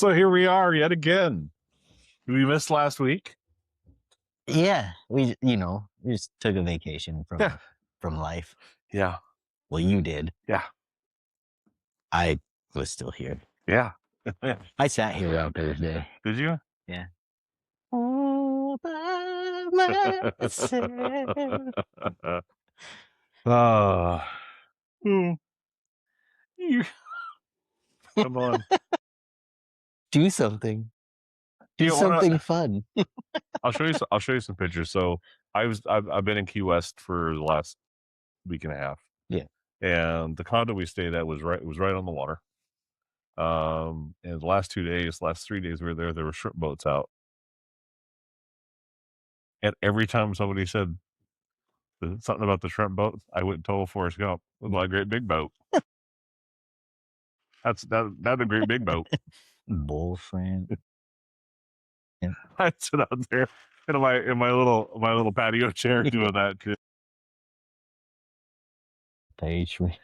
So here we are yet again. We missed last week. Yeah, we just took a vacation from life. Yeah. Well, you did. Yeah. I was still here. Yeah. I sat here out Thursday. Did you? Yeah. All by myself. You come on. Do something. Do You something fun. I'll show you some pictures. So I've been in Key West for the last week and a half. Yeah. And the condo we stayed at was right on the water. And the last 3 days we were there were shrimp boats out. And every time somebody said something about the shrimp boat, I went and told Forrest Gump, "It's my great big boat." That's a great big boat. Bull friend. I sit out there in my little patio chair doing that too. Pay shrimp.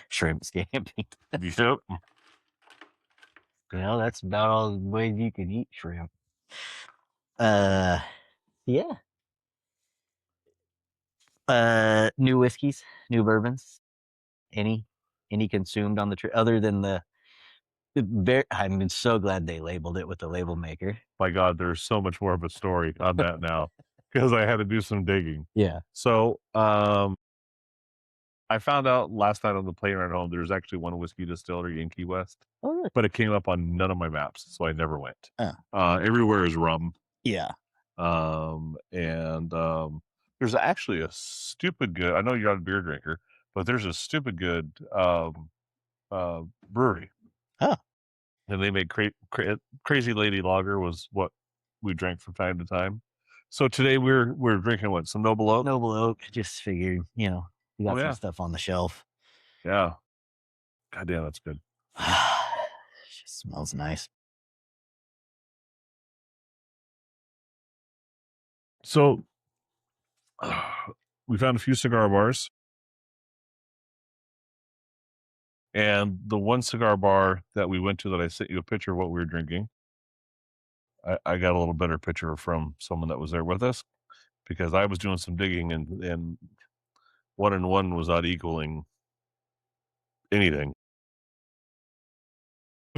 Shrimp scamping. Yep. That's about all the ways you can eat shrimp. Yeah. New whiskeys, new bourbons. Any consumed on the trip other than I'm so glad they labeled it with the label maker. My God, there's so much more of a story on that now because I had to do some digging. Yeah. So, I found out last night on the plane ride home, there's actually one whiskey distillery in Key West, Oh, really? but it came up on none of my maps, so I never went. Oh. Everywhere is rum. Yeah. There's actually a stupid good, I know you're not a beer drinker, but there's a stupid good brewery. Oh. And they make Crazy Lady Lager was what we drank from time to time. So today we're drinking what? Some Noble Oak? Noble Oak. Just figured, you got some yeah. stuff on the shelf. Yeah. God damn, that's good. Just smells nice. So we found a few cigar bars. And the one cigar bar that we went to that I sent you a picture of what we were drinking, I got a little better picture from someone that was there with us because I was doing some digging and 1 and 1 was not equaling anything.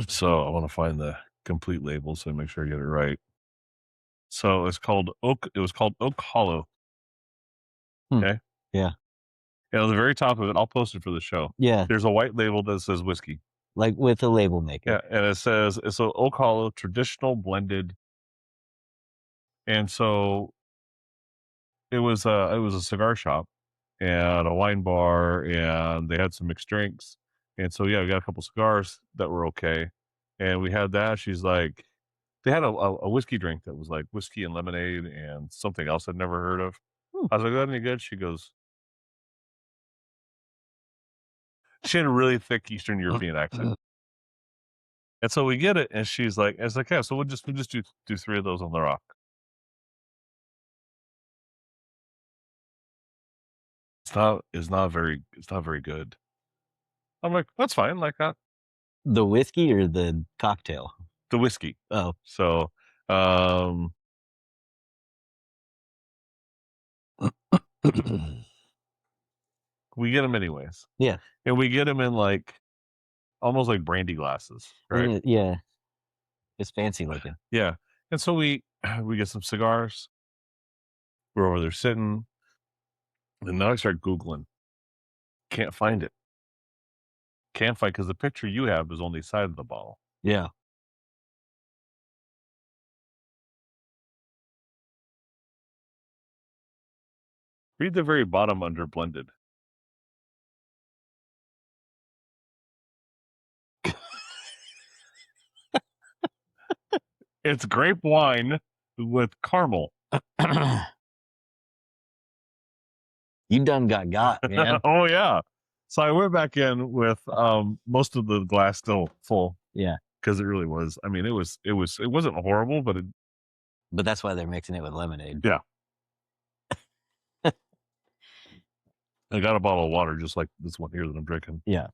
So I want to find the complete label so I make sure I get it right. So it's called Oak. It was called Oak Hollow. Okay. Yeah. And on the very top of it, I'll post it for the show. Yeah. There's a white label that says whiskey. Like with a label maker. Yeah. And it says it's an Oak Hollow traditional blended. And so it was a cigar shop and a wine bar, and they had some mixed drinks. And so, yeah, we got a couple cigars that were okay. And we had that. She's like, they had a whiskey drink that was like whiskey and lemonade and something else I'd never heard of. I was like, that any good? She goes, she had a really thick Eastern European accent. And so we get it, and she's like, it's like, yeah, so we'll just do 3 of those on the rock. It's not very good. I'm like, that's fine, like that. The whiskey or the cocktail? The whiskey. Oh. So, we get them anyways. Yeah. And we get them in like almost like brandy glasses, right? Yeah. It's fancy looking. Yeah. And so we get some cigars. We're over there sitting. And now I start Googling. Can't find it. Can't find because the picture you have is on the side of the bottle. Yeah. Read the very bottom under blended. It's grape wine with caramel. You done got, man. Oh, yeah. So I went back in with most of the glass still full. Yeah. Because it really was. I mean, it wasn't horrible, but But that's why they're mixing it with lemonade. Yeah. I got a bottle of water just like this one here that I'm drinking. Yeah.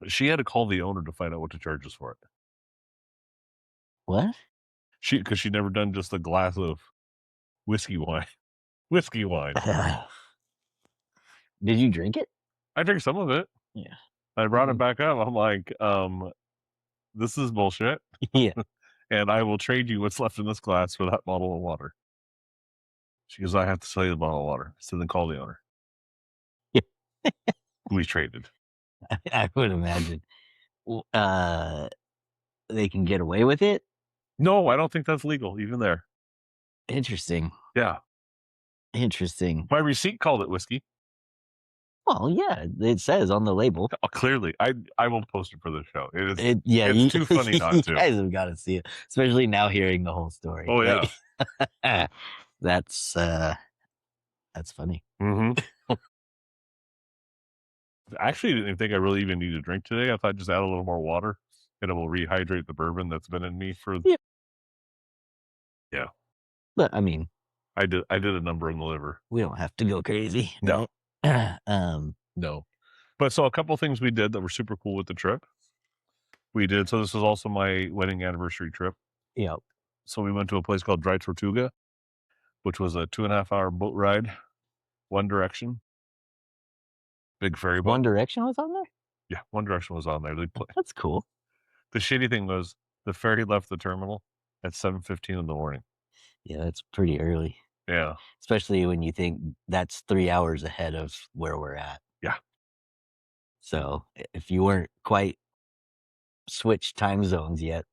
She had to call the owner to find out what to charge us for it. What? Because she'd never done just a glass of whiskey wine. Whiskey wine. Did you drink it? I drank some of it. Yeah. I brought it back up. I'm like, this is bullshit. Yeah. And I will trade you what's left in this glass for that bottle of water. She goes, I have to sell you the bottle of water. So then call the owner. Yeah. We traded. I would imagine. They can get away with it? No, I don't think that's legal, even there. Interesting. Yeah. Interesting. My receipt called it whiskey. Well, yeah, it says on the label. Oh, clearly. I will post it for the show. It is It's too funny not you to. guys have got to see it, especially now hearing the whole story. Oh, yeah. That's funny. Mm-hmm. I actually didn't think I really even need to drink today. I thought just add a little more water and it will rehydrate the bourbon that's been in me for. Yeah. But I mean, I did a number in the liver. we don't have to go crazy. No. Right? No. But so a couple of things we did that were super cool with the trip. So this was also my wedding anniversary trip. Yeah. So we went to a place called Dry Tortuga, which was a 2.5-hour boat ride, one direction. Big ferry boat. One Direction was on there? Yeah, One Direction was on there. That's cool. The shitty thing was the ferry left the terminal at 7:15 in the morning. Yeah, that's pretty early. Yeah. Especially when you think that's 3 hours ahead of where we're at. Yeah. So if you weren't quite switched time zones yet.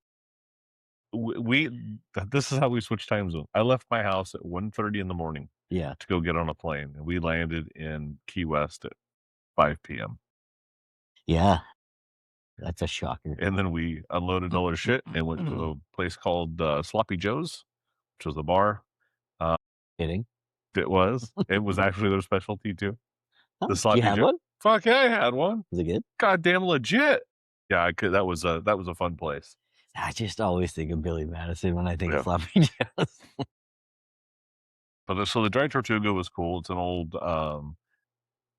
This is how we switched time zone. I left my house at 1:30 in the morning. Yeah. To go get on a plane, and we landed in Key West at 5 p.m. Yeah. That's a shocker. And then we unloaded all our shit and went to a place called Sloppy Joe's, which was a bar. Kidding. It was actually their specialty too. Oh, The Sloppy you have Joe. one? Fuck yeah, I had one. Was it good? Goddamn legit. Yeah, I could. That was a fun place. I just always think of Billy Madison when I think Yeah. of Sloppy Joe's. But so the Dry Tortuga was cool. It's an old.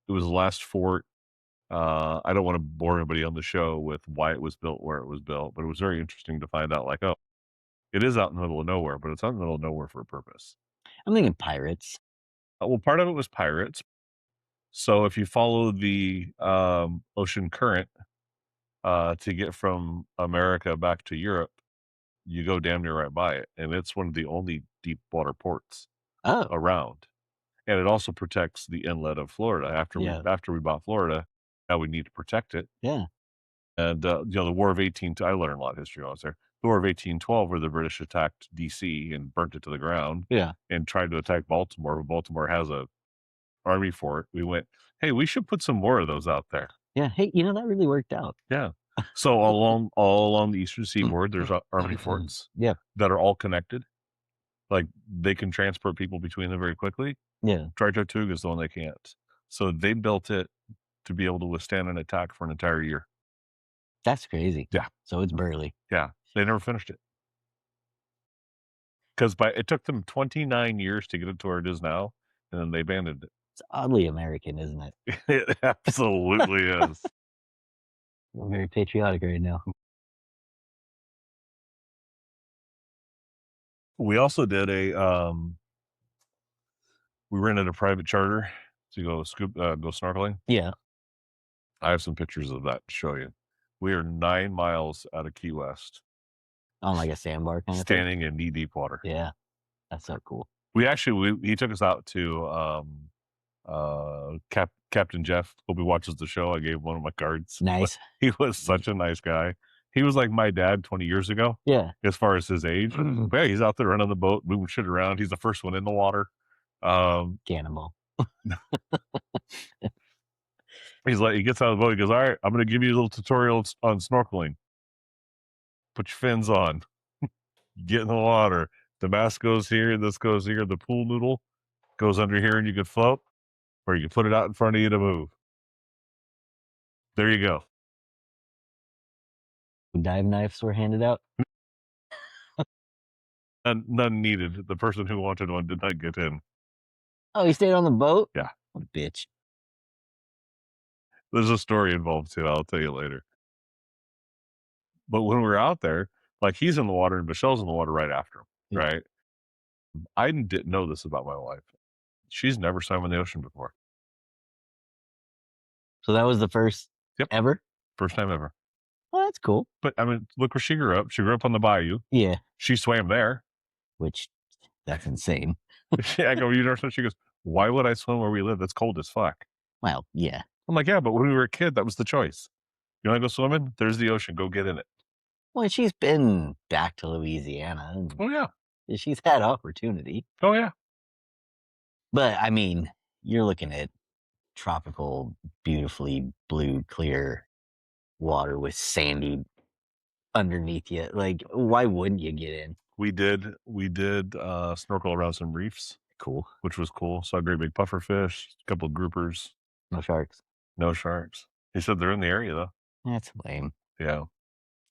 It was the last fort. I don't want to bore anybody on the show with why it was built, where it was built, but it was very interesting to find out. Like, oh, it is out in the middle of nowhere, but it's out in the middle of nowhere for a purpose. I'm thinking pirates. Well, part of it was pirates. So if you follow the ocean current to get from America back to Europe, you go damn near right by it, and it's one of the only deep water ports around. And it also protects the inlet of Florida. After we bought Florida, now we need to protect it. Yeah. And the War of 18. I learned a lot of history when I was there. The War of 1812, where the British attacked D.C. and burnt it to the ground. Yeah. And tried to attack Baltimore. But Baltimore has a army fort. We went, hey, we should put some more of those out there. Yeah. Hey, that really worked out. Yeah. So all along the eastern seaboard, there's army forts. Yeah. That are all connected. Like they can transport people between them very quickly. Yeah. Dry Tortuga is the one they can't. So they built it to be able to withstand an attack for an entire year. That's crazy. Yeah. So it's burly. Yeah. They never finished it. Because it took them 29 years to get it to where it is now, and then they abandoned it. It's oddly American, isn't it? It absolutely is. I'm very patriotic right now. We also did we rented a private charter to go snorkeling. Yeah. I have some pictures of that to show you. We are 9 miles out of Key West. On like a sandbar kind of thing? Standing in knee-deep water. Yeah. That's so cool. He took us out to Captain Jeff. Hope he watches the show. I gave him one of my cards. Nice. He was such a nice guy. He was like my dad 20 years ago. Yeah. As far as his age. But yeah, he's out there running the boat, moving shit around. He's the first one in the water. Cannonball. He gets out of the boat. He goes, all right, I'm going to give you a little tutorial on snorkeling. Put your fins on. Get in the water. The mask goes here. This goes here. The pool noodle goes under here and you can float, or you can put it out in front of you to move. There you go. Dive knives were handed out? None needed. The person who wanted one did not get in. Oh, he stayed on the boat? Yeah. What a bitch. There's a story involved too. I'll tell you later. But when we were out there, like he's in the water and Michelle's in the water right after him, Yeah. right? I didn't know this about my wife. She's never swam in the ocean before. So that was the first Yep. ever? First time ever. Well, that's cool. But I mean, look where she grew up. She grew up on the bayou. Yeah. She swam there. Which, that's insane. I go, you know, so she goes, why would I swim where we live? That's cold as fuck. Well, yeah. I'm like, yeah, but when we were a kid, that was the choice. You want to go swimming? There's the ocean. Go get in it. Well, she's been back to Louisiana. And Oh, yeah. she's had opportunity. Oh, yeah. But, I mean, you're looking at tropical, beautifully blue, clear water with sandy underneath you. Like, why wouldn't you get in? We did snorkel around some reefs, Cool. which was cool. Saw a great big pufferfish, a couple of groupers, No sharks. no sharks. He said they're in the area though. That's lame. Yeah.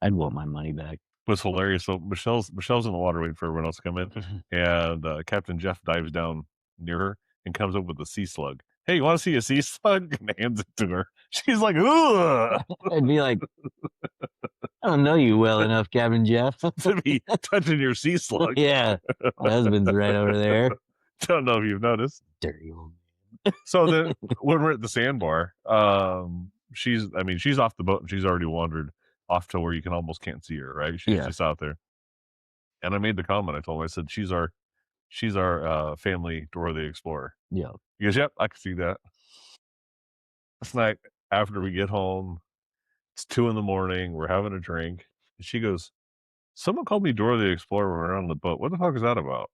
I'd want my money back. It was hilarious. So Michelle's in the water waiting for everyone else to come in, and Captain Jeff dives down near her and comes up with a sea slug. Hey, you want to see a sea slug? And hands it to her. She's like, ugh, I'd be like, I don't know you well enough, Captain Jeff. to be touching your sea slug. Yeah. My husband's right over there. Don't know if you've noticed. Dirty old. So when we're at the sandbar, she's off the boat and she's already wandered off to where you can almost can't see her, right? She's Yeah. just out there. And I made the comment. I told him, I said, she's our family Dora the Explorer. Yeah. He goes, yep, I can see that. Last night after we get home, it's 2 a.m. We're having a drink. And she goes, someone called me Dora the Explorer when we were on the boat. What the fuck is that about?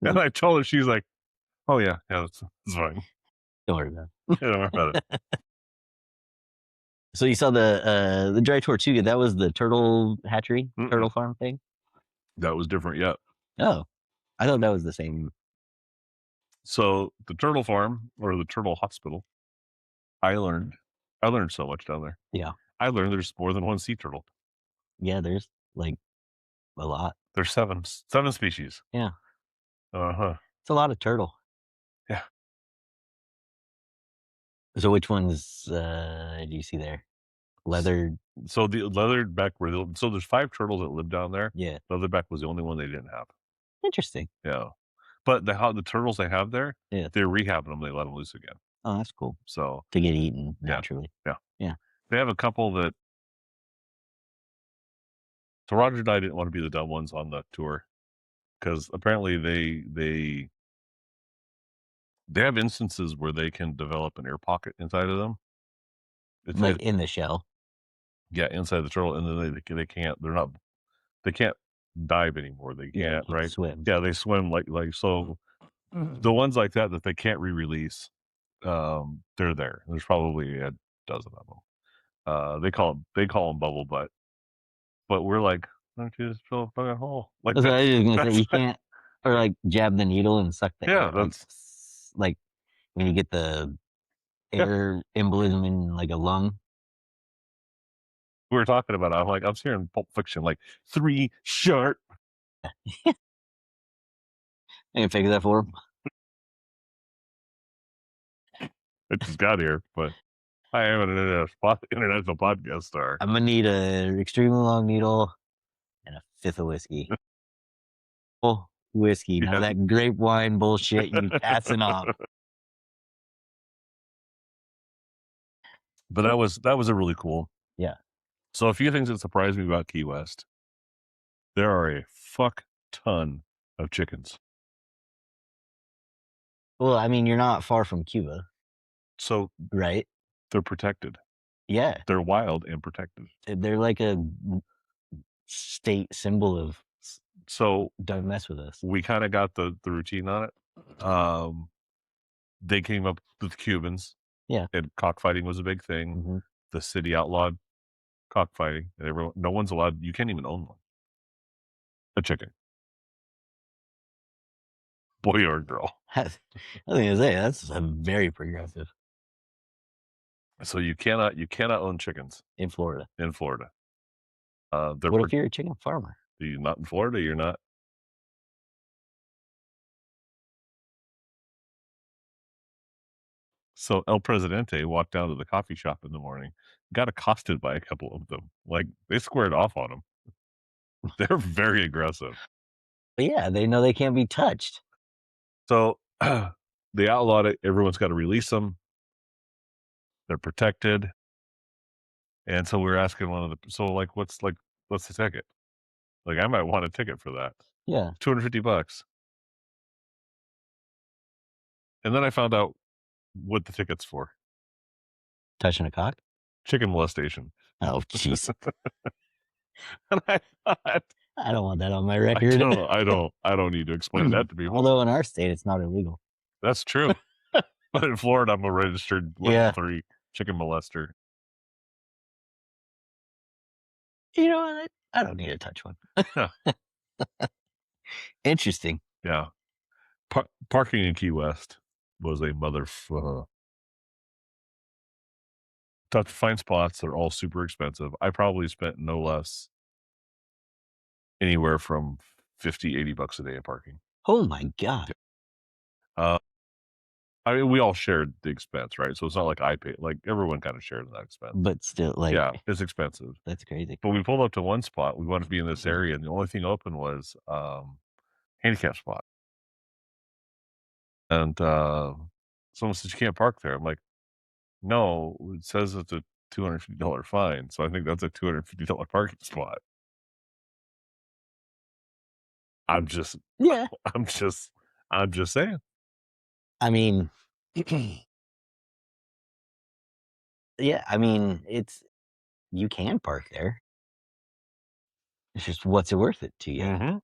And I told her, she's like, oh yeah, that's fine. Don't worry about Yeah, don't worry about it. So you saw the Dry Tortuga. That was the turtle hatchery, turtle farm thing? That was different, yeah. Oh, I thought that was the same. So the turtle farm or the turtle hospital, I learned so much down there. Yeah. I learned there's more than one sea turtle. Yeah, there's like a lot. There's seven species. Yeah. Uh-huh. It's a lot of turtle. Yeah. So which ones do you see there? Leather. So the leatherback so there's 5 turtles that live down there. Yeah. Leatherback was the only one they didn't have. Interesting. Yeah. But the turtles they have there, Yeah. they're rehabbing them. They let them loose again. Oh, that's cool. So To get eaten Yeah. naturally. Yeah. Yeah. They have a couple that. So Roger and I didn't want to be the dumb ones on the tour because apparently they have instances where they can develop an air pocket inside of them. Like in the shell. Yeah, inside the turtle, and then they can't dive anymore. They can't, can't right? swim. Yeah, they swim like so. The ones like that they can't re-release, they're there. There's probably a dozen of them. They call them bubble butt, but we're like, why don't you just fill a fucking hole? Like That's what I was gonna say. that's You can't, or like jab the needle and suck the Yeah, air. Like when you get the air embolism in like a lung. we were talking about. I'm like, I'm hearing Pulp Fiction, like 3 sharp. I can figure that for him. I just got here, but I am an international podcast star. I'm gonna need an extremely long needle and a 5th of whiskey. Oh, whiskey. Yeah. Now that grape wine bullshit you passing off. But that was a really cool. Yeah. So a few things that surprised me about Key West. There are a fuck ton of chickens. Well, I mean, you're not far from Cuba, So right? they're protected. Yeah. They're wild and protected. They're like a state symbol of So don't mess with us. we kind of got the routine on it. They came up with Cubans. Yeah. And cockfighting was a big thing. Mm-hmm. The city outlawed cockfighting. And no one's allowed. You can't even own one. A chicken. Boy or girl. I was gonna say that's very progressive So you cannot own chickens in Florida. in Florida. What if you're a chicken farmer? You're not in Florida, you're not. So El Presidente walked down to the coffee shop in the morning, got accosted by a couple of them. Like, they squared off on him. They're very aggressive. But yeah, they know they can't be touched. So they outlawed it. Everyone's got to release them. They're protected. And so we were asking one of the, so like, what's the ticket? Like, I might want a ticket for that. Yeah. $250. And then I found out what the ticket's for. Touching a cock? Chicken molestation. Oh, jeez. And I thought, I don't want that on my record. I don't need to explain that to people. Although in our state, it's not illegal. That's true. But in Florida, I'm a registered level 3 chicken molester. You know what? I don't need to touch one. Yeah. Interesting. Yeah. Parking in Key West was a tough to find spots. They're all super expensive. I probably spent no less anywhere from $50-$80 a day in parking. Oh my God. I mean, we all shared the expense, right? So it's not like I paid. Like, everyone kind of shared that expense. But still, like, yeah, it's expensive. That's crazy. But we pulled up to one spot. We wanted to be in this area, and the only thing open was handicap spot. And someone said, you can't park there. I'm like, no, it says it's a $250 fine. So I think that's a $250 parking spot. I'm just saying. I mean, yeah, I mean, you can park there. It's just, what's it worth it to you? Mm-hmm.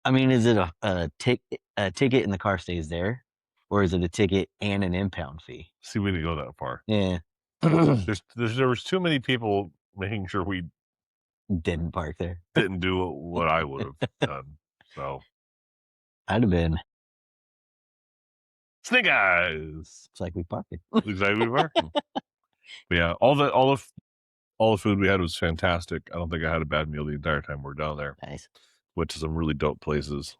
I mean, is it a ticket and the car stays there, or is it a ticket and an impound fee? See, we didn't go that far. Yeah. There was too many people making sure we Didn't park there. didn't do what I would have done. So I'd have been. Snake eyes. It's like we parked it. Exactly, we parked. Yeah, all the food we had was fantastic. I don't think I had a bad meal the entire time we were down there. Nice. Went to some really dope places.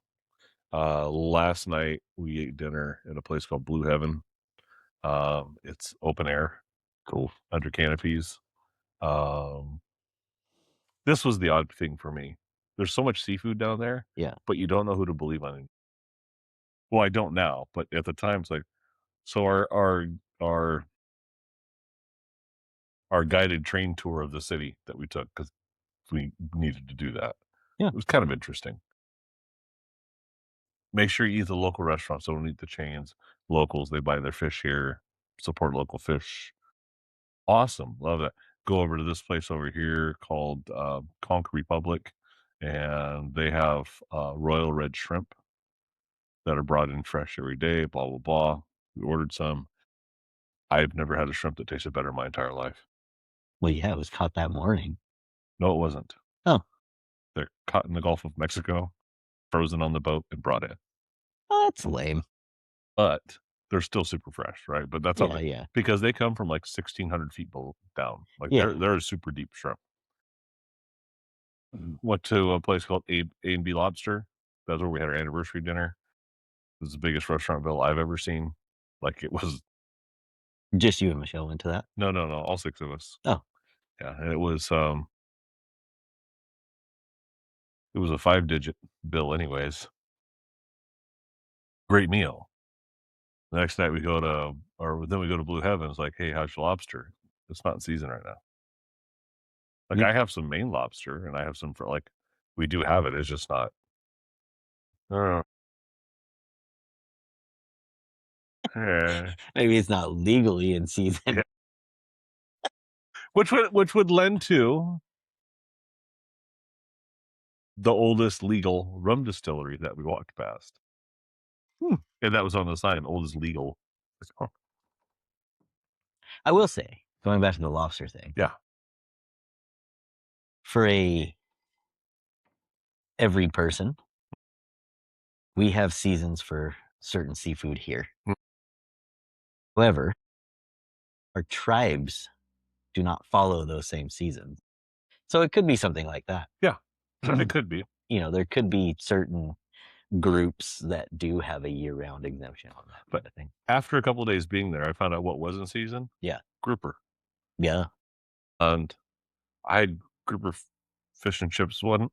Last night we ate dinner at a place called Blue Heaven. It's open air. Cool. Under canopies. This was the odd thing for me. There's so much seafood down there. Yeah. But you don't know who to believe on it. Well, I don't now, but at the time it's like, so our guided train tour of the city that we took, because we needed to do that. Yeah. It was kind of interesting. Make sure you eat the local restaurants. Don't eat the chains. Locals, they buy their fish here. Support local fish. Awesome. Love that. Go over to this place over here called Conch Republic, and they have royal red shrimp that are brought in fresh every day, blah, blah, blah. We ordered some. I've never had a shrimp that tasted better in my entire life. Well, yeah, it was caught that morning. No, it wasn't. Oh. They're caught in the Gulf of Mexico, frozen on the boat, and brought in. Oh, that's lame. But they're still super fresh, right? But that's all Yeah. because they come from like 1,600 feet down. Like, they're a super deep shrimp. Went to a place called A&B Lobster. That's where we had our anniversary dinner. It was the biggest restaurant bill I've ever seen. Like, it was. Just you and Michelle went to that? No, all 6 of us. Oh. Yeah, and it was a 5-digit bill anyways. Great meal. The next night then we go to Blue Heaven. It's like, hey, how's your lobster? It's not in season right now. Like, I have some Maine lobster, and I have some for, like, we do have it. It's just not. Maybe it's not legally in season. Yeah. Which would lend to the oldest legal rum distillery that we walked past. And that was on the sign, oldest legal. I will say, going back to the lobster thing. Yeah. For every person, we have seasons for certain seafood here. However, our tribes do not follow those same seasons. So it could be something like that. Yeah, it could be. There could be certain groups that do have a year-round exemption on that But kind of thing. after a couple of days being there, I found out what was in season. Yeah. Grouper. Yeah. And I had grouper fish and chips one.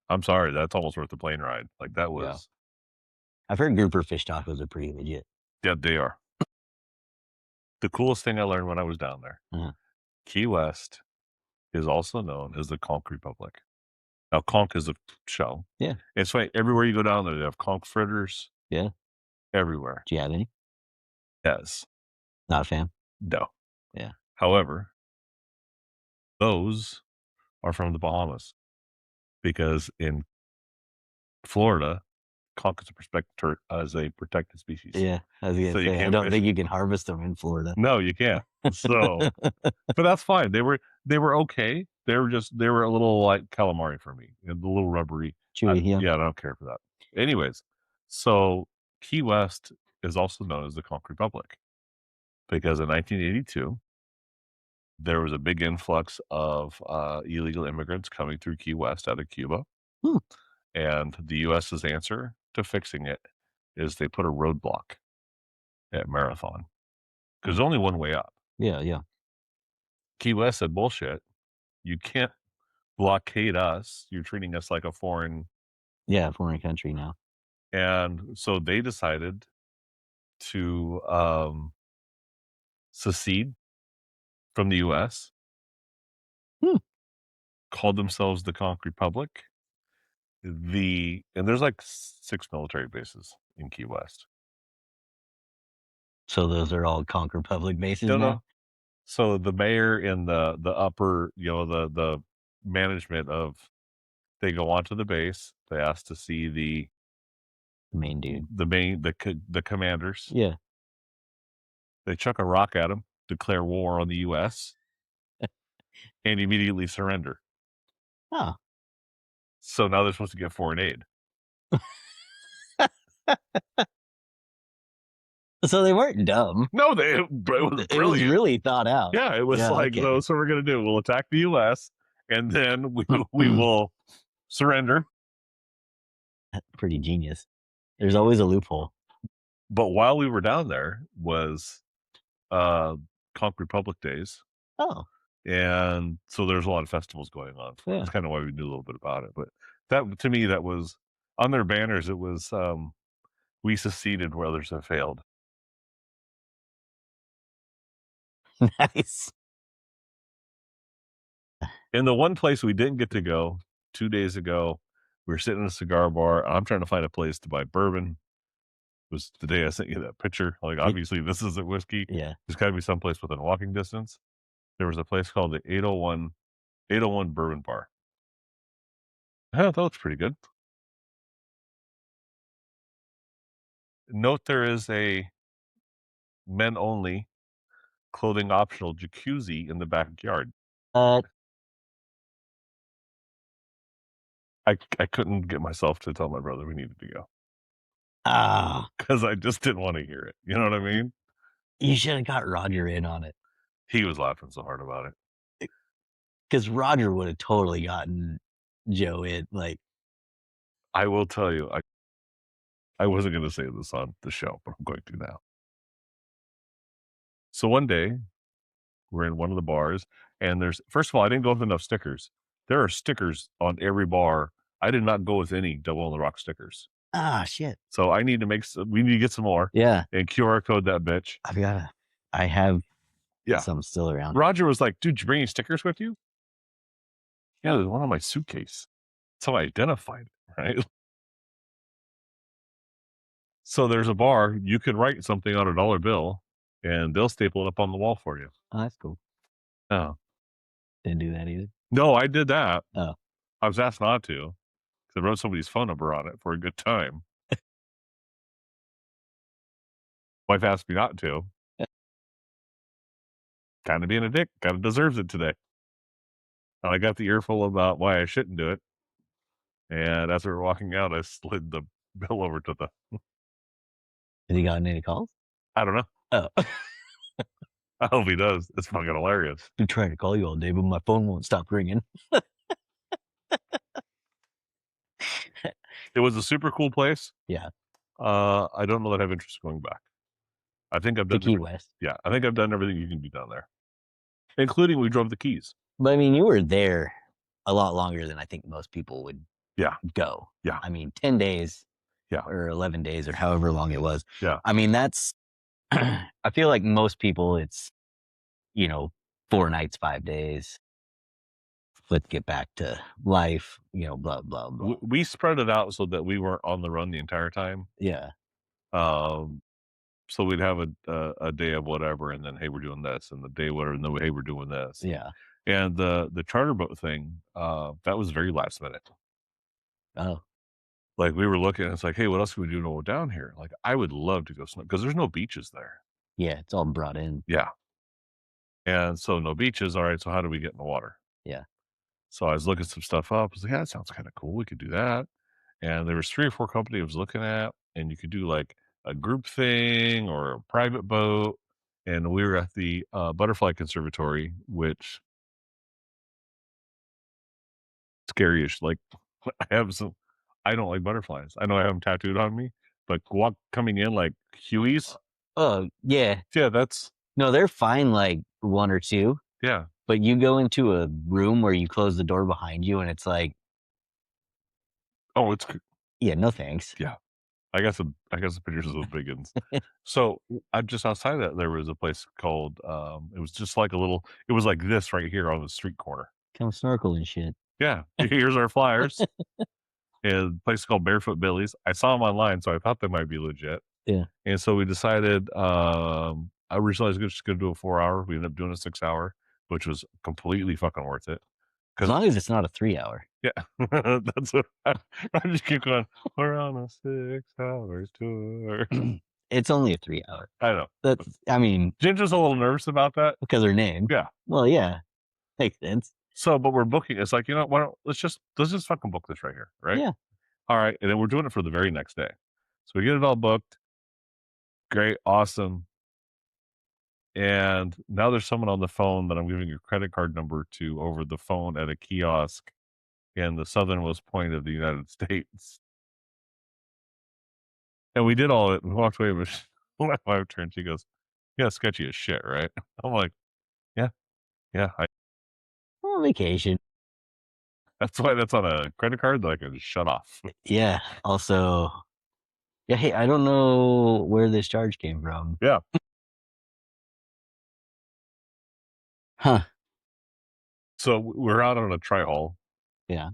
I'm sorry, that's almost worth the plane ride. Like that Yeah. was I've heard grouper fish tacos are pretty legit. yeah, they are. The coolest thing I learned when I was down there. Uh-huh. Key West is also known as the Conch Republic. Now, conch is a shell. Yeah. It's funny. Everywhere you go down there, they have conch fritters. Yeah. Everywhere. Do you have any? Yes. Not a fan. No. Yeah. However, those are from the Bahamas because in Florida, conch is a protected species. Yeah. I was gonna So you say, I can't don't fish think it. you can harvest them in Florida. No, you can't. So, but that's fine. They were okay. They were a little like calamari for me, a little rubbery. Chewy, yeah. Yeah, I don't care for that. Anyways, so Key West is also known as the Conch Republic because in 1982 there was a big influx of illegal immigrants coming through Key West out of Cuba, Hmm. and the U.S.'s answer to fixing it is they put a roadblock at Marathon because there's only one way up. Yeah, yeah. Key West said, "Bullshit! You can't blockade us. You're treating us like a foreign." Yeah, foreign country now. And so they decided to secede from the U.S. Hmm. Called themselves the Conch Republic. And there's like 6 military bases in Key West. So those are all Conch Republic bases No, now? no. So the mayor and the upper, the management of, they go onto the base. They ask to see the Main dude. the commanders. Yeah. They chuck a rock at them, declare war on the U.S., and immediately surrender. Oh. So now they're supposed to get foreign aid. So they weren't dumb. No, it was It was really thought out. Yeah, it was like, okay. no, that's what we're going to do. We'll attack the U.S., and then we will surrender. Pretty genius. There's always a loophole. But while we were down there was Conch Republic Days. Oh. And so there's a lot of festivals going on. Yeah. That's kind of why we knew a little bit about it. But that, to me, that was on their banners. It was we seceded where others have failed. Nice. And the one place we didn't get to go 2 days ago, we were sitting in a cigar bar. I'm trying to find a place to buy bourbon. It was the day I sent you that picture. Like, obviously, this isn't whiskey. Yeah. There's got to be someplace within walking distance. There was a place called the 801 Bourbon Bar. That looks pretty good. Note there is a men only, clothing optional jacuzzi in the backyard. I couldn't get myself to tell my brother we needed to go because I just didn't want to hear it. You know what I mean? You should have got Roger in on it. He was laughing so hard about it. Because Roger would have totally gotten Joe in. Like, I will tell you, I wasn't going to say this on the show, but I'm going to now. So one day, we're in one of the bars, and first of all, I didn't go with enough stickers. There are stickers on every bar. I did not go with any Double on the Rock stickers. Shit. So we need to get some more. Yeah. And QR code that bitch. I have Yeah. some still around. Roger was like, dude, you bring any stickers with you? Yeah, there's one on my suitcase. That's how I identified it, right? So there's a bar, you can write something on a dollar bill and they'll staple it up on the wall for you. Oh, that's cool. Oh. Didn't do that either. No, I did that. Oh. I was asked not to because I wrote somebody's phone number on it for a good time. Wife asked me not to. Kind of being a dick. Kind of deserves it today. And I got the earful about why I shouldn't do it. And as we were walking out, I slid the bill over to the... Has he gotten any calls? I don't know. Oh. I hope he does. It's fucking hilarious. Been trying to call you all day, but my phone won't stop ringing. It was a super cool place. Yeah. I don't know that I have interest in going back. I think I've To done Key West. yeah, I think I've done everything you can do down there, including we drove the Keys. But I mean, you were there a lot longer than I think most people would Yeah, go. yeah, I mean, 10 days yeah, or 11 days or however long it was. yeah. I mean, that's, I feel like most people, it's, 4 nights, 5 days. Let's get back to life, blah, blah, blah. We spread it out so that we weren't on the run the entire time. Yeah. So we'd have a day of whatever, and then hey, we're doing this, and the day whatever, and then hey, we're doing this. Yeah. And the charter boat thing, that was very last minute. Oh, Like we were looking, and it's like, hey, what else can we do to go down here? Like I would love to go snow because there's no beaches there. yeah. It's all brought in. Yeah, and so no beaches. All right, so how do we get in the water? Yeah. So I was looking some stuff up. I was like, yeah, that sounds kind of cool. We could do that. And there was 3 or 4 companies I was looking at, and you could do like a group thing or a private boat. And we were at the Butterfly Conservatory, which scary-ish. Like I have some, I don't like butterflies. I know I have them tattooed on me, but coming in like Hueys, Oh, yeah. yeah, that's No, they're fine, like 1 or 2. yeah. But you go into a room where you close the door behind you and it's like, Oh, it's yeah, no thanks. yeah. I got some pictures of those big ones. So I just outside of that there was a place called it was just like a little. It was like this right here on the street corner. Come snorkel and shit. Yeah, here's our flyers. And a place called Barefoot Billy's. I saw them online, so I thought they might be legit. Yeah. And so we decided. I originally was just going to do a 4 hour. We ended up doing a 6 hour, which was completely fucking worth it. As long as it's not a 3 hour. Yeah, that's what I just keep going. We're on a 6 hours tour. It's only a 3 hour. I know. That's, I mean, Ginger's a little nervous about that. because her name. Yeah. Well, yeah. Makes sense. So, but we're booking. It's like, why don't let's just fucking book this right here, right? Yeah. All right, and then we're doing it for the very next day. So we get it all booked. Great, awesome. And now there's someone on the phone that I'm giving your credit card number to over the phone at a kiosk in the southernmost point of the United States. And we did all of it and walked away. But my wife turned, she goes, "Yeah, sketchy as shit, right?" I'm like, "Yeah, yeah." Well, vacation. That's why that's on a credit card that I can shut off. Yeah. Also, yeah, hey, I don't know where this charge came from. Yeah. Huh. So we're out on a tri-haul. Yeah.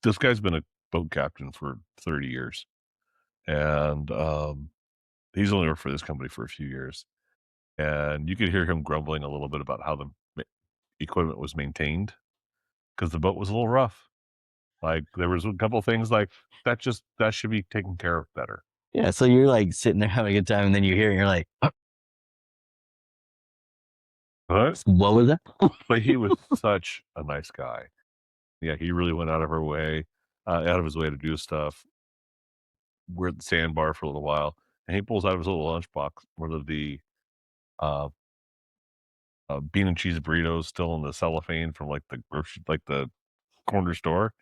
This guy's been a boat captain for 30 years. And he's only worked for this company for a few years. And you could hear him grumbling a little bit about how the equipment was maintained because the boat was a little rough. Like there was a couple things like that should be taken care of better. Yeah. So you're like sitting there having a good time and then you hear it and you're like, But what was that? he was such a nice guy. Yeah, he really went out of his way to do stuff. We're at the sandbar for a little while, and he pulls out of his little lunchbox one of the uh, bean and cheese burritos still in the cellophane from like the corner store,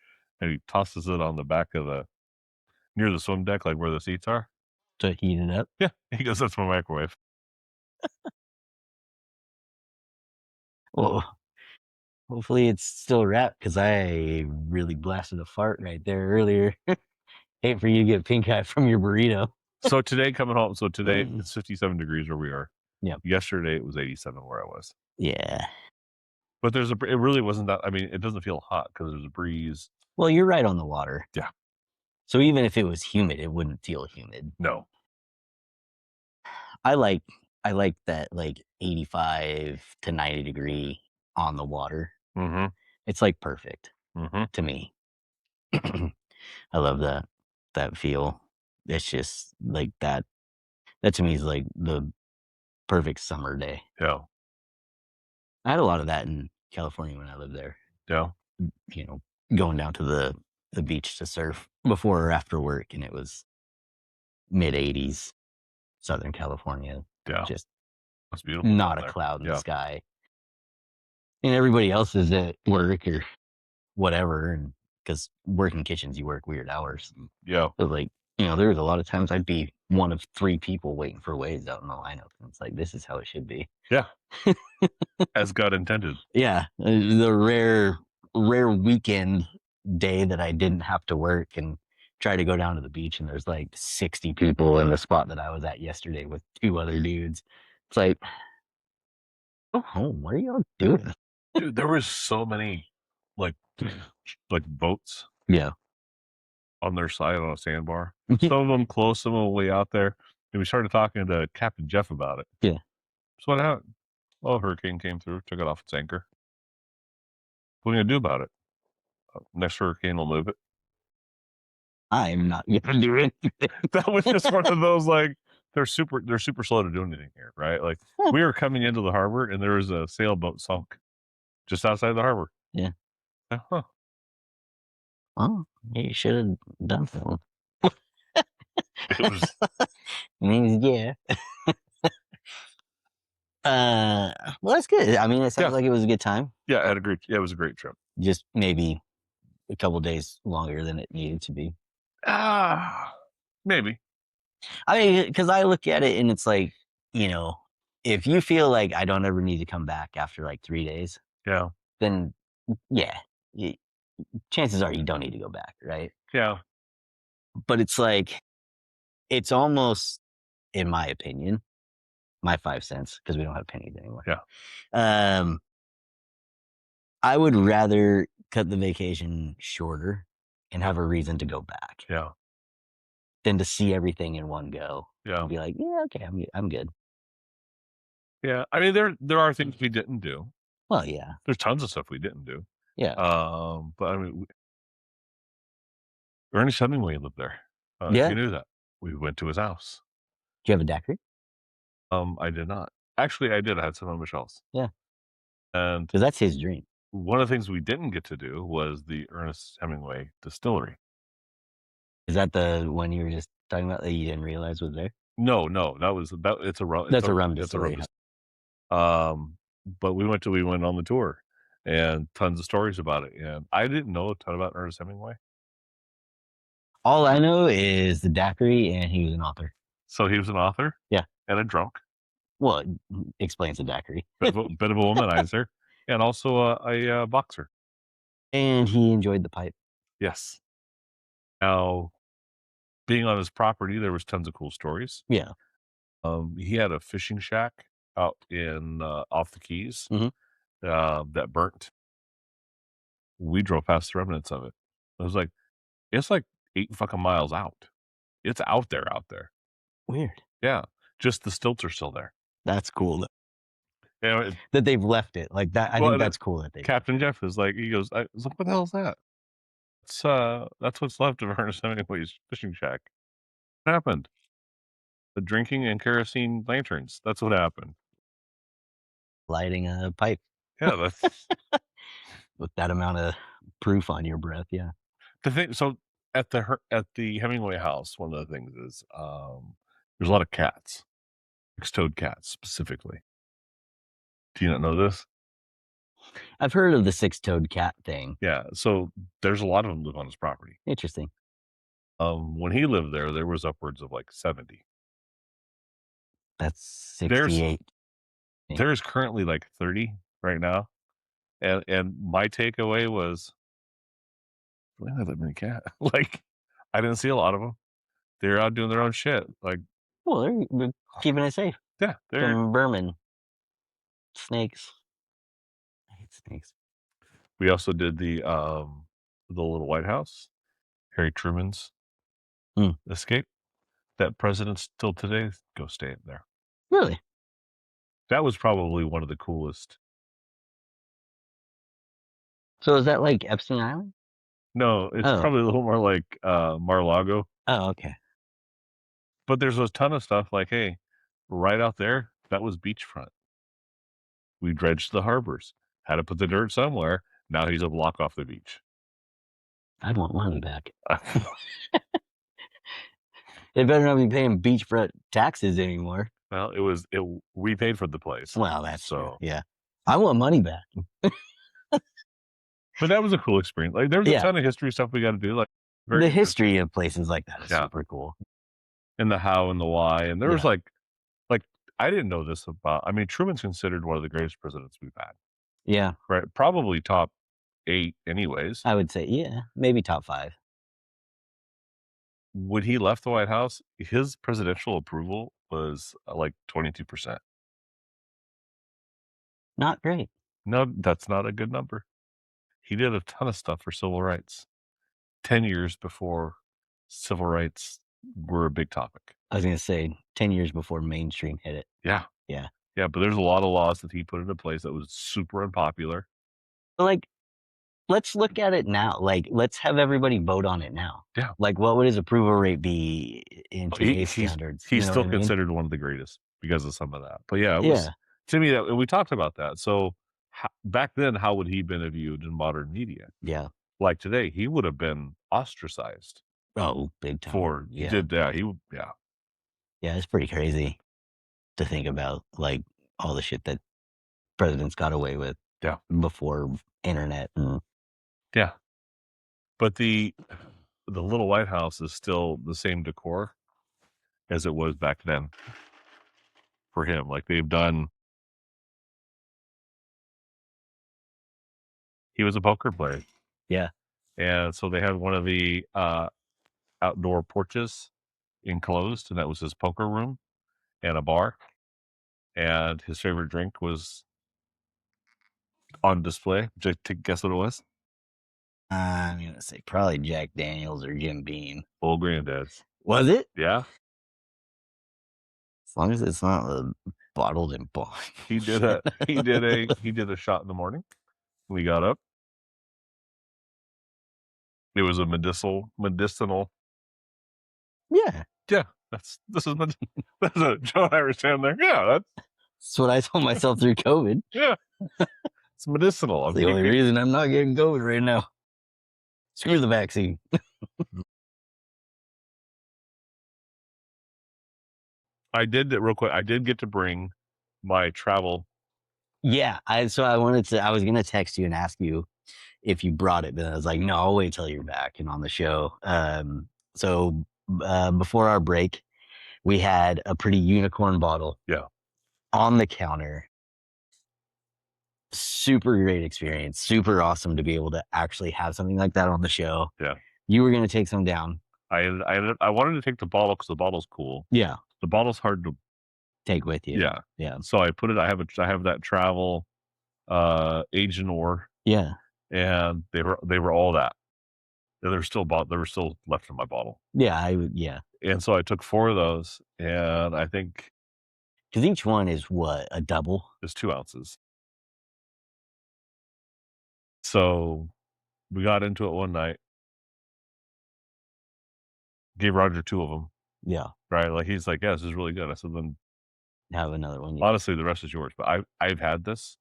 and he tosses it on the back of near the swim deck, like where the seats are. To heat it up. Yeah, he goes, "That's my microwave." Well, hopefully it's still wrapped because I really blasted a fart right there earlier. Hate for you to get pink eye from your burrito. So today coming home, today it's 57 degrees where we are. Yeah. Yesterday it was 87 where I was. Yeah. But it really wasn't that. I mean, it doesn't feel hot because there's a breeze. Well, you're right on the water. Yeah. So even if it was humid, it wouldn't feel humid. No. I like that like 85 to 90 degree on the water. Mm-hmm. It's like perfect Mm-hmm. to me. I love that feel. It's just like that. That to me is like the perfect summer day. Yeah. I had a lot of that in California when I lived there. Yeah. Going down to the beach to surf before or after work, and it was mid 80s, Southern California. Yeah. Just It's beautiful. not a cloud in the sky. And everybody else is at work or whatever, and because working kitchens, you work weird hours. Yeah. So like, there was a lot of times I'd be one of 3 people waiting for waves out in the lineup. And it's like, this is how it should be. Yeah. As God intended. Yeah. The rare weekend day that I didn't have to work and try to go down to the beach, and there's like 60 people in the spot that I was at yesterday with 2 other dudes. It's like, go home. What are y'all doing? Dude, there was so many like boats Yeah. on their side on a sandbar. Some of them close, some of them way out there. And we started talking to Captain Jeff about it. Yeah. So what happened? Oh, a hurricane came through, took it off its anchor. What are you gonna do about it? Next hurricane will move it. I'm not gonna do anything. That was just one of those like they're super slow to do anything here, right? Like we were coming into the harbor and there was a sailboat sunk just outside the harbor. Yeah. Huh. Oh, you should have done something. It was Means yeah. Well, that's good. I mean, it sounds Yeah. like it was a good time. yeah, it was a great trip. Just maybe a couple days longer than it needed to be. Maybe. I mean, because I look at it and it's like, if you feel like I don't ever need to come back after like 3 days, Yeah. then yeah, chances are you don't need to go back, right? Yeah. But it's like, it's almost, in my opinion, my 5 cents, because we don't have pennies anymore. Yeah. I would rather cut the vacation shorter and have a reason to go back Yeah. than to see everything in one go Yeah. and be like, yeah, okay, I'm good. Yeah. I mean, there are things we didn't do. Well, yeah, There's tons of stuff we didn't do. yeah, But I mean, Ernest Hemingway lived there. Yeah. You knew that. We went to his house. Do you have a daiquiri? I did not. Actually, I did. I had some on Michelle's. Yeah. And Because that's his dream. one of the things we didn't get to do was the Ernest Hemingway distillery. Is that the one you were just talking about that you didn't realize was there? No, it's a rum. That's a rum It's a rum. distillery. But we went on the tour and tons of stories about it. And I didn't know a ton about Ernest Hemingway. All I know is the daiquiri, and he was an author. So he was an author. Yeah. And a drunk. Well, it explains the daiquiri. Bit of a womanizer. And also a boxer. And he enjoyed the pipe. Yes. Now, being on his property, there was tons of cool stories. Yeah. He had a fishing shack out in off the Keys Mhm. That burnt. We drove past the remnants of it. It was like it's like 8 fucking miles out. It's out there. Weird. Yeah, just the stilts are still there. That's cool though, You know, that they've left it like that. I Well, think that's cool that they. Captain Jeff is like, he goes, I was like, what the hell is that? That's what's left of Ernest Hemingway's fishing shack. What happened? The drinking and kerosene lanterns. That's what happened. Lighting a pipe Yeah, that's with that amount of proof on your breath. Yeah. the thing. So at the Hemingway house, one of the things is there's a lot of cats, 6-toed cats specifically. Do you not know this? I've heard of the 6-toed cat thing. Yeah, so there's a lot of them live on his property. Interesting. When he lived there, there was upwards of like 70. That's 68. There's currently like 30 right now, and my takeaway was, really not that many cat. Like, I didn't see a lot of them. They're out doing their own shit. Like, Well, they're keeping it safe yeah, they're from vermin, snakes. I hate snakes. We also did the little White House, Harry Truman's escape. That president still today go stay there. Really? That was probably one of the coolest. So is that like Epstein Island? No, it's Oh. probably a little more like Mar-a-Lago. Oh, okay. But there's a ton of stuff like, hey, right out there, that was beachfront. We dredged the harbors, had to put the dirt somewhere. Now he's a block off the beach. I'd want money back. They better not be paying beachfront taxes anymore. Well, we paid for the place. Well, that's so true. Yeah. I want money back. But that was a cool experience. Like, there's a Yeah. ton of history stuff we got to do. Like, very The interesting. history of places like that is Yeah. super cool. And the how and the why. And there was Yeah. like I didn't know this about. I mean, Truman's considered one of the greatest presidents we've had. Yeah. Right? Probably top 8, anyways. I would say, yeah, maybe top 5. When he left the White House, his presidential approval was like 22%. Not great. No, that's not a good number. He did a ton of stuff for civil rights 10 years before civil rights were a big topic. I was going to say 10 years before mainstream hit it. Yeah. Yeah. Yeah, but there's a lot of laws that he put into place that was super unpopular. Like, let's look at it now. Like, let's have everybody vote on it now. Yeah. Like, what would his approval rate be in today's standards? He's You know still what I mean? considered one of the greatest because of some of that. But yeah, it Yeah. was to me that we talked about that. So back then, how would he been viewed in modern media? Yeah. Like today, he would have been ostracized Oh, big time. for Yeah. Yeah, it's pretty crazy to think about, like, all the shit that presidents got away with. Yeah. Before internet. Yeah. But the little White House is still the same decor as it was back then for him. Like they've done. He was a poker player. Yeah. And so they had one of the outdoor porches enclosed, and that was his poker room and a bar. And his favorite drink was on display. Guess what it was? I'm going to say probably Jack Daniels or Jim Beam. Old Granddad's. Was it? Yeah. As long as it's not bottled and bought. He did a shot in the morning. We got up. It was a medicinal. Yeah. Yeah. That's a Joe and I were standing there. Yeah, that's what I told myself through COVID. Yeah. It's medicinal. It's the only reason I'm not getting COVID right now. Screw the vaccine. I did it real quick. I did get to bring my travel. Yeah. I was going to text you and ask you if you brought it, but I was like, no, I'll wait till you're back and on the show. So before our break, we had a pretty unicorn bottle. Yeah. On the counter. Super great experience. Super awesome to be able to actually have something like that on the show. Yeah. You were going to take some down. I wanted to take the bottle because the bottle's cool. Yeah. The bottle's hard to take with you. Yeah. Yeah. So I put it. I have that travel, Agent Or. Yeah. And they were all that. They were still left in my bottle. Yeah. And so I took 4 of those, and I think because each one is what, a double? It's 2 ounces. So we got into it one night. Gave Roger 2 of them. Yeah. Right. Like he's like, yeah, this is really good. I said, then have another one. Yeah. Honestly, the rest is yours. But I've had this.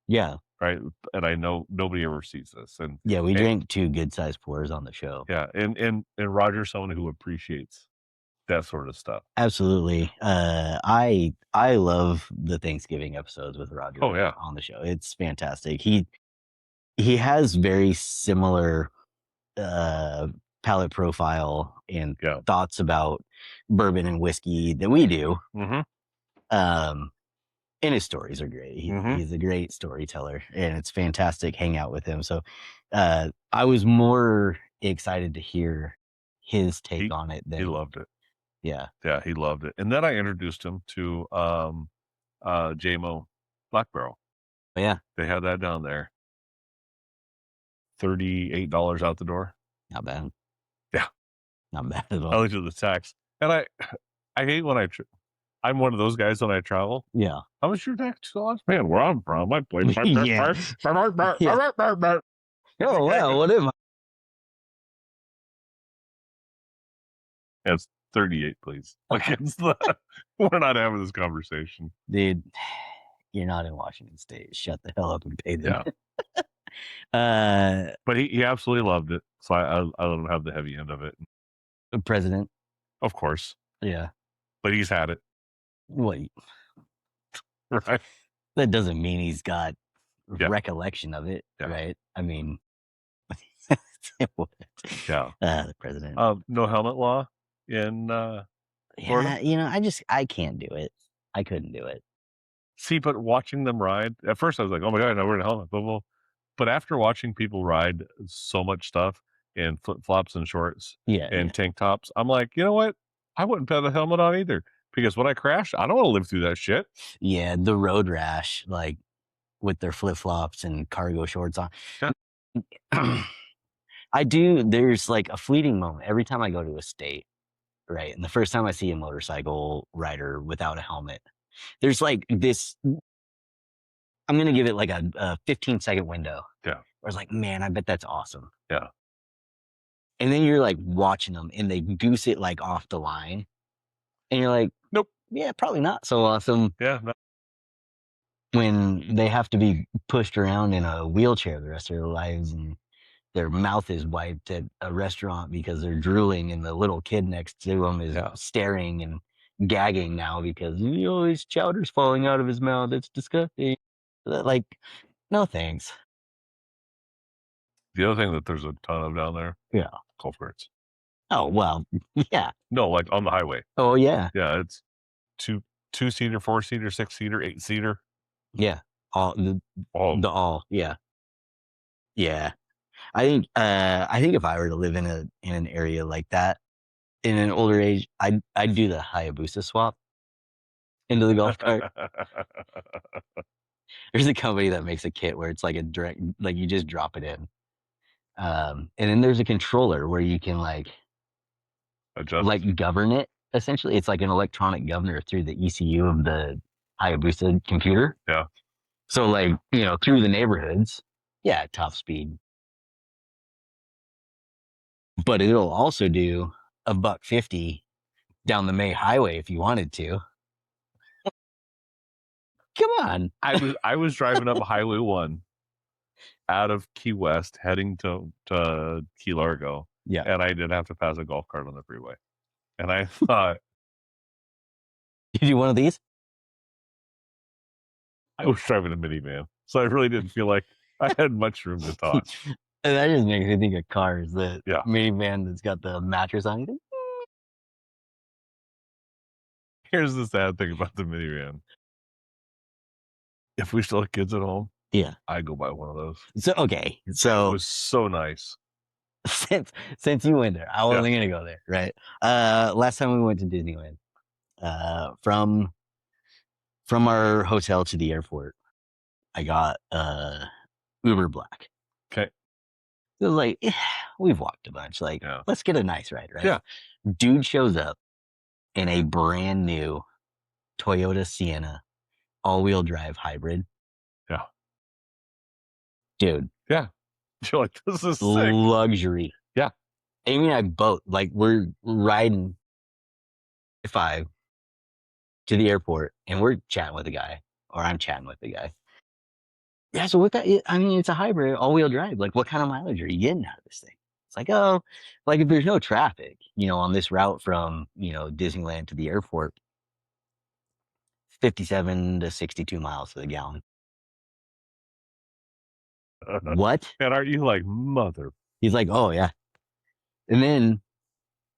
Yeah. Right. And I know nobody ever sees this. And yeah, we drank 2 good sized pours on the show. Yeah. And Roger's someone who appreciates that sort of stuff. Absolutely. I love the Thanksgiving episodes with Roger. Oh yeah. On the show. It's fantastic. He has very similar palate profile and thoughts about bourbon and whiskey that we do. Mm-hmm. And his stories are great. He's a great storyteller, and it's fantastic hang out with him. So I was more excited to hear his take on it. He loved it. Yeah. Yeah, he loved it. And then I introduced him to JMO Black Barrel. Yeah. They had that down there. $38 out the door. Not bad. Yeah. Not bad at all. I looked at the tax. And I hate when I'm one of those guys when I travel. Yeah. How much your tax cost? Man, where I'm from, I play. Yeah. Oh, wow. What am I? It's 38, please. Like we're not having this conversation. Dude, you're not in Washington State. Shut the hell up and pay them. Yeah. But he absolutely loved it. So I let him have the heavy end of it. The president. Of course. Yeah. But he's had it. Wait. Right. That doesn't mean he's got recollection of it, right? I mean, It would. Yeah. The president. No helmet law in Florida. Yeah, I can't do it. I couldn't do it. See, but watching them ride, at first I was like, "Oh my god, no, we're in a helmet." Blah, blah. But after watching people ride so much stuff in flip flops and shorts Yeah, and tank tops, I'm like, you know what? I wouldn't have a helmet on either because when I crash, I don't want to live through that shit. yeah. The road rash, like with their flip flops and cargo shorts on. Yeah. I do. There's like a fleeting moment every time I go to a state, right? And the first time I see a motorcycle rider without a helmet, there's like this. I'm gonna give it like a 15-second window. Yeah. Where it's like, man, I bet that's awesome. Yeah. And then you're like watching them, and they goose it like off the line, and you're like, Nope. Yeah, probably not so awesome. Yeah. No. When they have to be pushed around in a wheelchair the rest of their lives, and their mouth is wiped at a restaurant because they're drooling, and the little kid next to them is staring and gagging now because his chowder's falling out of his mouth. It's disgusting. Like, no thanks. The other thing that there's a ton of down there, Yeah. golf carts. Oh well, yeah. No, like on the highway. Oh yeah. Yeah, it's two-seater, 4-seater, 6-seater, 8-seater. Yeah. All. Yeah. Yeah. I think if I were to live in an area like that in an older age, I'd do the Hayabusa swap into the golf cart. There's a company that makes a kit where it's like a direct, like you just drop it in. And then there's a controller where you can like adjust, like govern it. Essentially, it's like an electronic governor through the ECU of the Hayabusa computer. Yeah. So like, through the neighborhoods, yeah, top speed. But it'll also do $150 down the May Highway if you wanted to. Come on. I was driving up Highway 1 out of Key West heading to Key Largo. Yeah. And I did have to pass a golf cart on the freeway. And I thought, did you one of these? I was driving a minivan, so I really didn't feel like I had much room to talk. And that just makes me think of cars. The Yeah. minivan that's got the mattress on it. Here's the sad thing about the minivan. If we still have kids at home, yeah, I'd go buy one of those. So okay, so it was so nice. Since you went there, I wasn't gonna go there, right? Last time we went to Disneyland, from our hotel to the airport, I got Uber Black. Okay. It was like, we've walked a bunch. Like, let's get a nice ride, right? Yeah. Dude shows up in a brand new Toyota Sienna all-wheel drive hybrid. Yeah. Dude. Yeah. You're like, this is sick. Luxury. Yeah. Amy and I both, like, we're riding 5 to the airport, and we're chatting with the guy, or I'm chatting with the guy. Yeah, so what it's a hybrid all-wheel drive. Like, what kind of mileage are you getting out of this thing? It's like, oh, like if there's no traffic, on this route from, Disneyland to the airport, 57 to 62 miles to the gallon. What? And aren't you like, mother? He's like, oh yeah. And then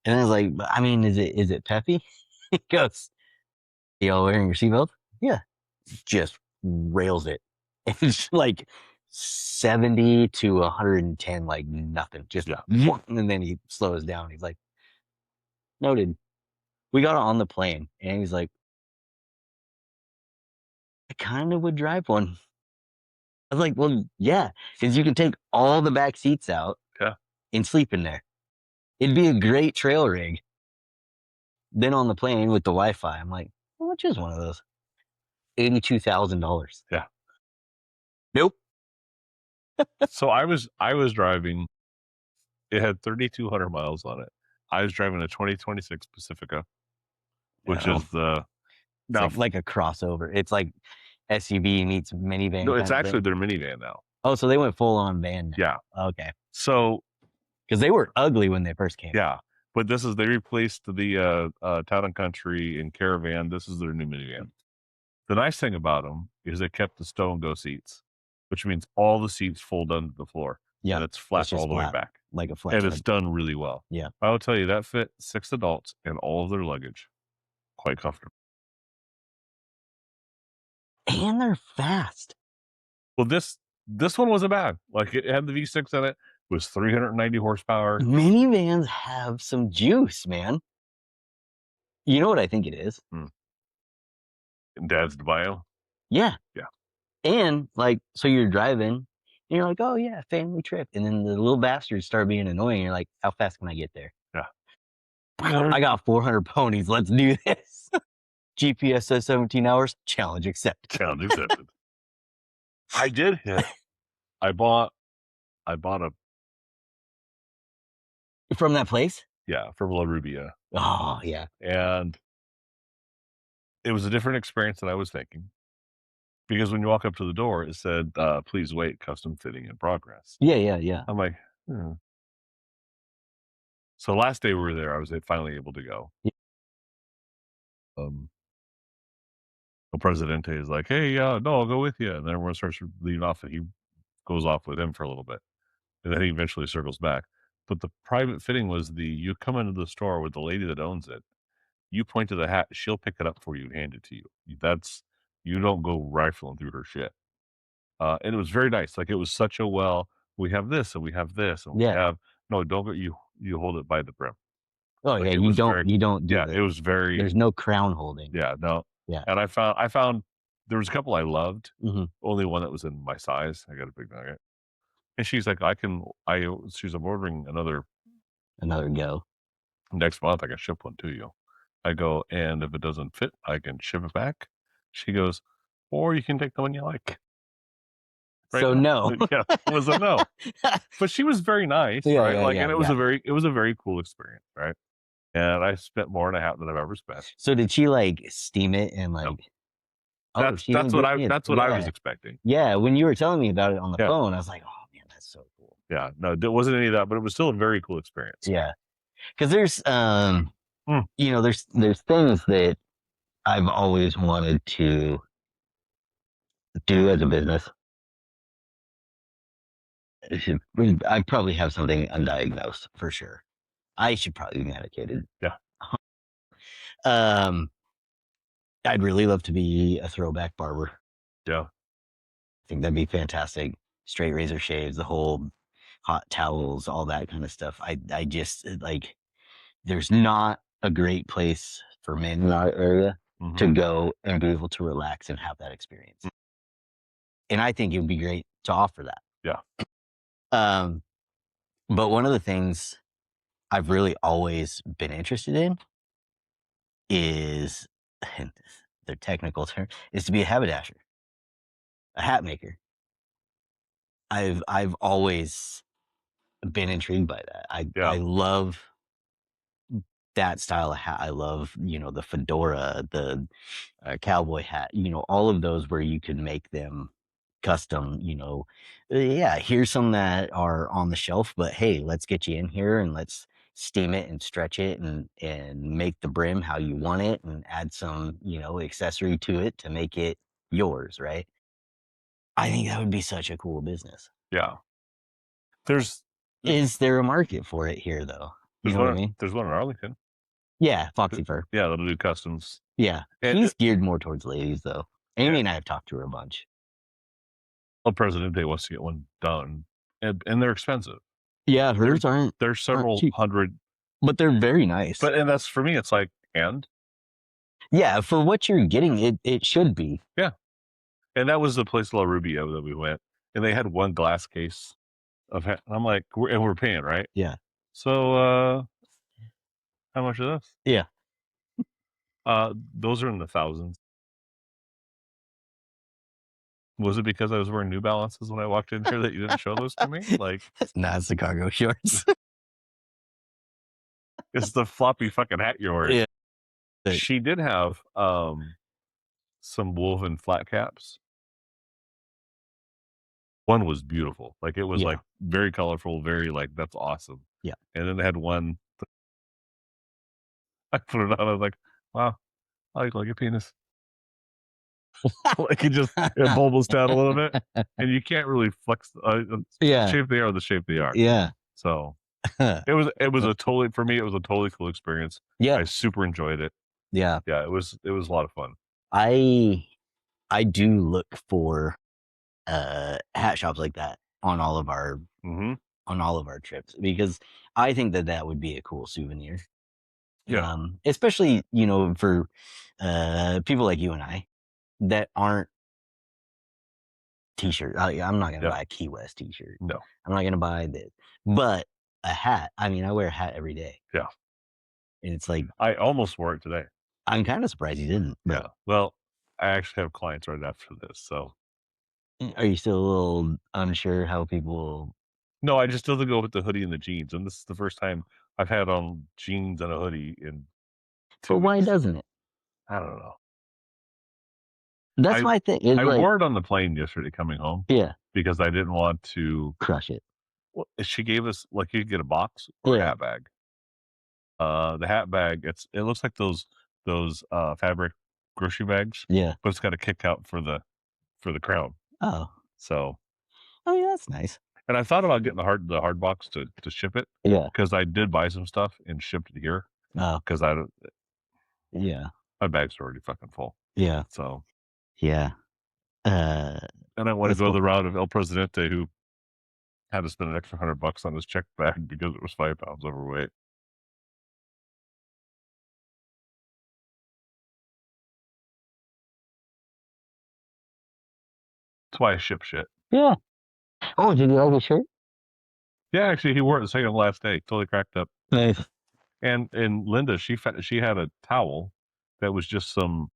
I was like, I mean, is it peppy? He goes, y'all wearing your seatbelt? Yeah. Just rails it. It's like 70 to 110, like nothing. Just and then he slows down. He's like, noted. We got on the plane, and he's like, I kind of would drive one. I was like, well, yeah, because you can take all the back seats out and sleep in there. It'd be a great trail rig. Then on the plane with the Wi-Fi, I'm like, how much is one of those? $82,000. Yeah. Nope. So I was driving. It had 3,200 miles on it. I was driving a 2026 Pacifica, which is the like a crossover. It's like SUV meets minivan. No, it's actually their minivan now. Oh, so they went full on van now. Yeah. Okay. So, because they were ugly when they first came. Yeah, but they replaced the Town and Country and Caravan. This is their new minivan. The nice thing about them is they kept the stow and go seats, which means all the seats fold under the floor. Yeah. and it's flat It's just all the way flat, back. like a flat And head. it's done really well. Yeah. I will tell you that fit 6 adults and all of their luggage quite comfortable. And they're fast. Well, this one wasn't bad. Like, it had the V6 in it, was 390 horsepower. Minivans have some juice, man. You know what I think it is? And Dad's to buy 'em. Yeah. Yeah. And, like, so you're driving, and you're like, "Oh, yeah, family trip," and then the little bastards start being annoying, you're like, "How fast can I get there?" Yeah. "I got 400 ponies, let's do this." GPS says 17 hours, challenge accepted. Challenge accepted. I did hit. I bought a From that place? yeah, from La Rubia, Oh, yeah. and it was a different experience than I was thinking. Because when you walk up to the door, it said, "Please wait, custom fitting in progress." Yeah, yeah, yeah. I'm like, "Hmm." So last day we were there, I was finally able to go. Yeah. El Presidente is like, "Hey, no, I'll go with you," and then everyone starts leading off, and he goes off with him for a little bit, and then he eventually circles back. But the private fitting was you come into the store with the lady that owns it, you point to the hat, she'll pick it up for you and hand it to you. You don't go rifling through her shit. And it was very nice. Like, it was such a we have this and we have this and we Yeah. have no, don't go. You hold it by the brim. Oh, Like, yeah, it you was don't very, you don't do yeah, that. it was very, There's no crown holding. yeah, no. Yeah. And I found there was a couple I loved. Mhm. Only one that was in my size. I got a big nugget. And she's like, I'm ordering another Another go. next month. I can ship one to you. I go, and if it doesn't fit, I can ship it back. She goes, or you can take the one you like. Right So, now. no. Yeah, it was a no. But she was very nice, Yeah, right? yeah, Like, yeah, and it was yeah. it was a very cool experience, right? And I spent more in a hat than I've ever spent. So did she, like, steam it and, like Nope. oh, she didn't do any of That's what I was yeah. expecting. Yeah, when you were telling me about it on the Yeah. phone, I was like, "Oh, man, that's so cool." Yeah, no, there wasn't any of that, but it was still a very cool experience. Yeah. 'Cause there's, Mm. you know, there's things that I've always wanted to do as a business. I probably have something undiagnosed for sure. I should probably be medicated. Yeah. Um, I'd really love to be a throwback barber. Yeah. I think that'd be fantastic. Straight razor shaves, the whole hot towels, all that kind of stuff. I just like there's not a great place for men in our area to Mhm. go and be able to relax and have that experience. And I think it would be great to offer that. Yeah. But one of the things I've really always been interested in is their technical term is to be a haberdasher, a hat maker. I've always been intrigued by that. I Yeah. love that style of hat. I love, you know, the fedora, the cowboy hat, you know, all of those where you can make them custom, you know. Yeah, here's some that are on the shelf, but hey, let's get you in here and let's steam it and stretch it and make the brim how you want it and add some, you know, accessory to it to make it yours, right? I think that would be such a cool business. Yeah. There's Is there a market for it here though? You there's know what I one mean? there's one in Arlington. Yeah, Foxy Fur. Yeah, that'll do customs. Yeah. And He's geared more towards ladies though. Amy Yeah. and I have talked to her a bunch. El Presidente wants to get one done, and they're expensive. Yeah, hers aren't, There's several cheap. hundred, but they're very nice. and that's for me. It's like, and Yeah, for what you're getting, it should be. and that was the place La Rubio that we went, and they had one glass case of hat, and I'm like, we're paying, right? Yeah. So, how much is this? Yeah. Those are in the thousands. Was it because I was wearing New Balances when I walked in here that you didn't show those to me? Like, Nah, it's the cargo shorts. it's the floppy fucking hat you're wearing. Yeah. She did have some woven flat caps. One was beautiful. Like, it was Yeah. like very colorful, very like, that's awesome. Yeah. And then they had one. I put it on. I was like, wow, I look like a penis. Like it bubbles down a little bit, and you can't really flex. Yeah. Shape they are the shape they are. Yeah. So it was a totally for me. It was a totally cool experience. Yeah. I super enjoyed it. Yeah. Yeah, it was a lot of fun. I do look for hat shops like that on all of our Mm-hmm. trips because I think that would be a cool souvenir. Yeah. Especially, for people like you and I that aren't t-shirt. I'm not gonna Yeah. buy a Key West t-shirt. No. I'm not gonna buy this. But a hat, I mean, I wear a hat every day. Yeah. And it's like I almost wore it today. I'm kind of surprised you didn't. Yeah. Well, I actually have clients right after this, so Are you still a little unsure how people? no, I just still go with the hoodie and the jeans, and this is the first time I've had on jeans and a hoodie in 2 But why weeks. doesn't it? I don't know. That's my thing. It's I like, wore it on the plane yesterday coming home yeah, because I didn't want to. crush it. Well, she gave us like you could get a box or a Yeah. hat bag. The hat bag, it looks like those fabric grocery bags, Yeah. but it's got a kick out for the crown. Oh. So, Oh yeah, that's nice. and I thought about getting the hard box to ship it Yeah. because I did buy some stuff and shipped it here Oh. because Yeah. my bag's already fucking full. Yeah. So, Yeah. and I want to That's go cool. the route of El Presidente, who had to spend an extra $100 on his check bag because it was 5 pounds overweight. That's why I ship shit. Yeah. Oh, did you like the shirt? Yeah, actually, he wore it the second to last day. Totally cracked up. Nice. And Linda, she had a towel that was just some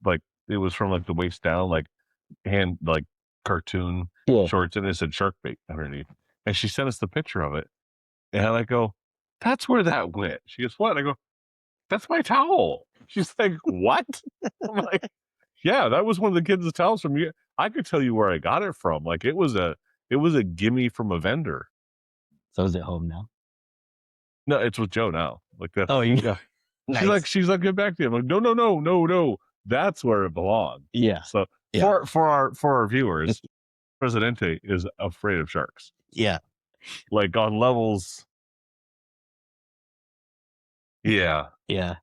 like it was from like the waist down, like cartoon Yeah. shorts, and it said shark bait underneath. And she sent us the picture of it, and I go, "That's where that went." She goes, "What?" I go, "That's my towel." She's like, "What?" I'm like, "Yeah, that was one of the kids' towels from you. I could tell you where I got it from. Like it was a gimme from a vendor." So is it home now? No, it's with Joe now. Like that. Oh, yeah. Nice. She's like, get back to him. I'm like, no. That's where it belongs. Yeah. So Yeah. for our viewers, Presidente is afraid of sharks. Yeah. Like on levels. Yeah. Yeah.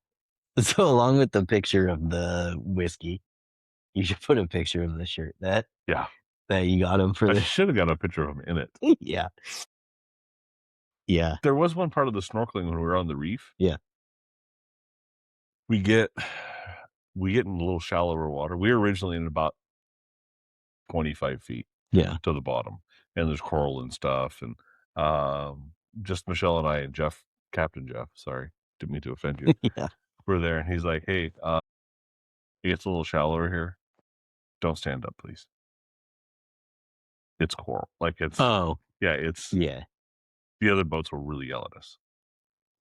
So along with the picture of the whiskey, you should put a picture of the shirt that you got him for I this. should have got a picture of him in it. Yeah. Yeah. There was one part of the snorkeling when we were on the reef. Yeah. We get in a little shallower water. We were originally in about 25 feet. Yeah. To the bottom, and there's coral and stuff, and just Michelle and I and Jeff, Captain Jeff. Sorry, didn't mean to offend you. Yeah. We're there, and he's like, "Hey, it gets a little shallower here. Don't stand up, please. It's coral. Like it's Oh. yeah, it's Yeah. the other boats will really yell at us."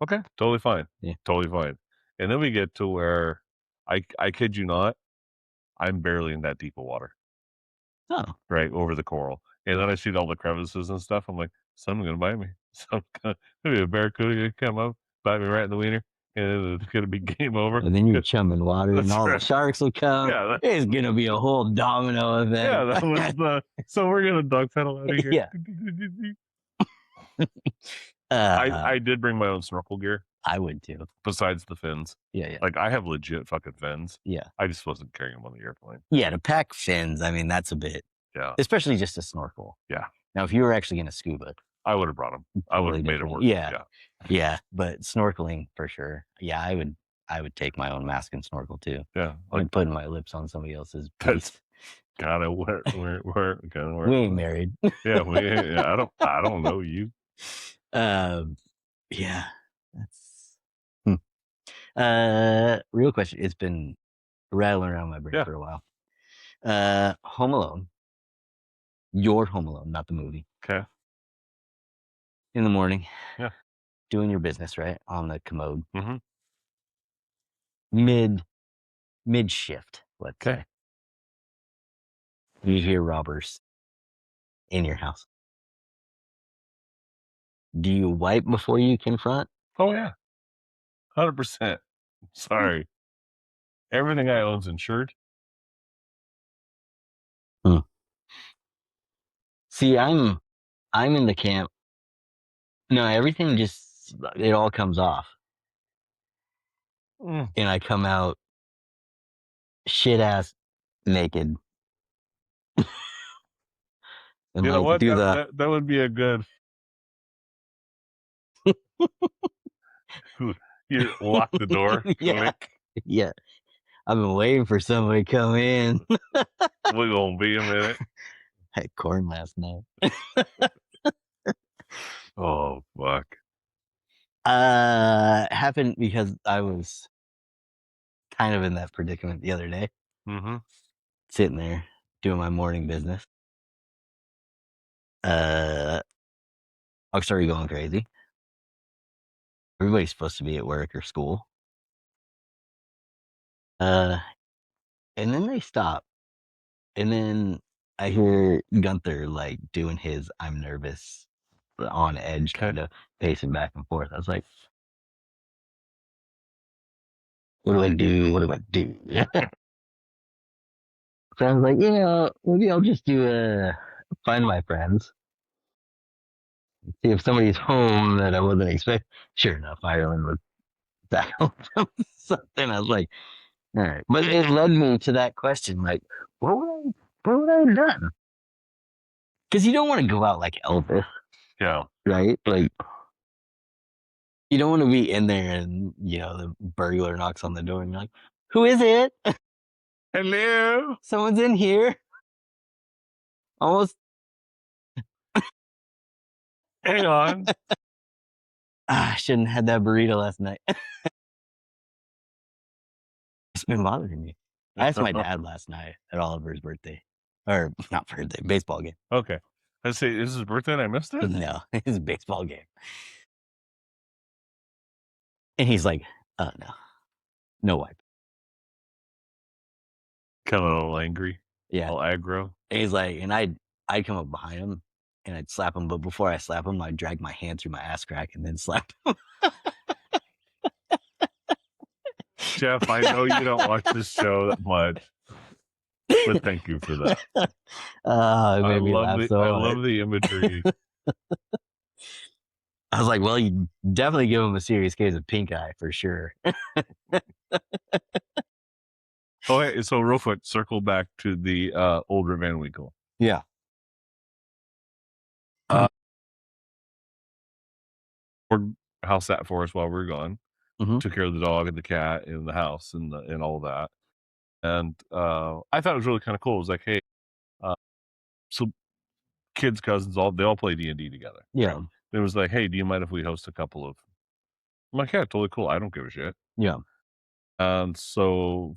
Okay, totally fine. Yeah. Totally fine. And then we get to where I kid you not, I'm barely in that deep of water. Oh. Right over the coral. And then I see all the crevices and stuff. I'm like, someone's gonna bite me. Maybe a barracuda gonna come up, bite me right in the wiener, and it's gonna be game over. And then you're chumming water, and all the sharks will come. Yeah, it's gonna be a whole domino event. Yeah, that was so we're gonna dog pedal out of here. Yeah. I did bring my own snorkel gear. I would too. Besides the fins. Yeah. Like I have legit fucking fins. Yeah. I just wasn't carrying them on the airplane. Yeah, to pack fins, I mean, that's a bit. Yeah. Especially just to snorkel. Yeah. Now, if you were actually going to scuba, I would have brought them. I would have made it work. Yeah. Yeah. But snorkeling for sure. Yeah, I would take my own mask and snorkel too. Yeah. Like putting my lips on somebody else's piece. Gotta wear. We ain't married. Yeah, I don't know you. Yeah. That's real question. It's been rattling around my brain for a while. Home Alone. Your Home Alone, not the movie. Okay. In the morning. Yeah. Doing your business, right? On the commode. Mm-hmm. Mid shift, let's say. You hear robbers in your house. Do you wipe before you confront? Oh yeah. 100%. Sorry. Everything I own is insured. See, I'm in the camp. No, everything just it all comes off, Mm. and I come out shit ass naked. And You know like what? do That would be a good. You lock the door. yeah, yeah. I've been waiting for somebody to come in. We're gonna be a minute. I had corn last night. Oh fuck. Happened because I was kind of in that predicament the other day, Mm-hmm. sitting there doing my morning business. I started going crazy. Everybody's supposed to be at work or school. And then they stop. And then I hear Gunther like doing his I'm nervous on edge, Okay. kind of pacing back and forth. I was like, what do I do? What do I do? So I was like, maybe I'll just do find my friends. See if somebody's home that I wasn't expecting. Sure enough, Ireland was back home from something. I was like, all right. But it led me to that question, like, what would I have done? Because you don't want to go out like Elvis, Yeah. right? Like, you don't want to be in there and, the burglar knocks on the door and you're like, who is it? Hello. Someone's in here. Almost. Hang on. I shouldn't have had that burrito last night. It's been bothering me. I asked my dad last night at Oliver's birthday. Or not birthday, baseball game. Okay. Let's see. Is his birthday and I missed it? No, it's a baseball game. And he's like, oh, no. No wipe. Kind of a little angry. Yeah. All aggro. And he's like, and I'd come up behind him and I'd slap him. But before I slap him, I'd drag my hand through my ass crack and then slap him. Jeff, I know you don't watch this show that much, but thank you for that. It made me laugh so I hard. love the imagery. I was like, well, you definitely give him a serious case of pink eye for sure. Oh, hey, so real quick, circle back to the older Van Winkle. Yeah. House sat for us while we were gone. Mhm. Took care of the dog and the cat in the house and all that. And I thought it was really kind of cool. It was like, hey, so kids, cousins, they all play D&D together. Yeah. Right? It was like, hey, do you mind if we host a couple of? I'm like, yeah, totally cool. I don't give a shit. Yeah. And so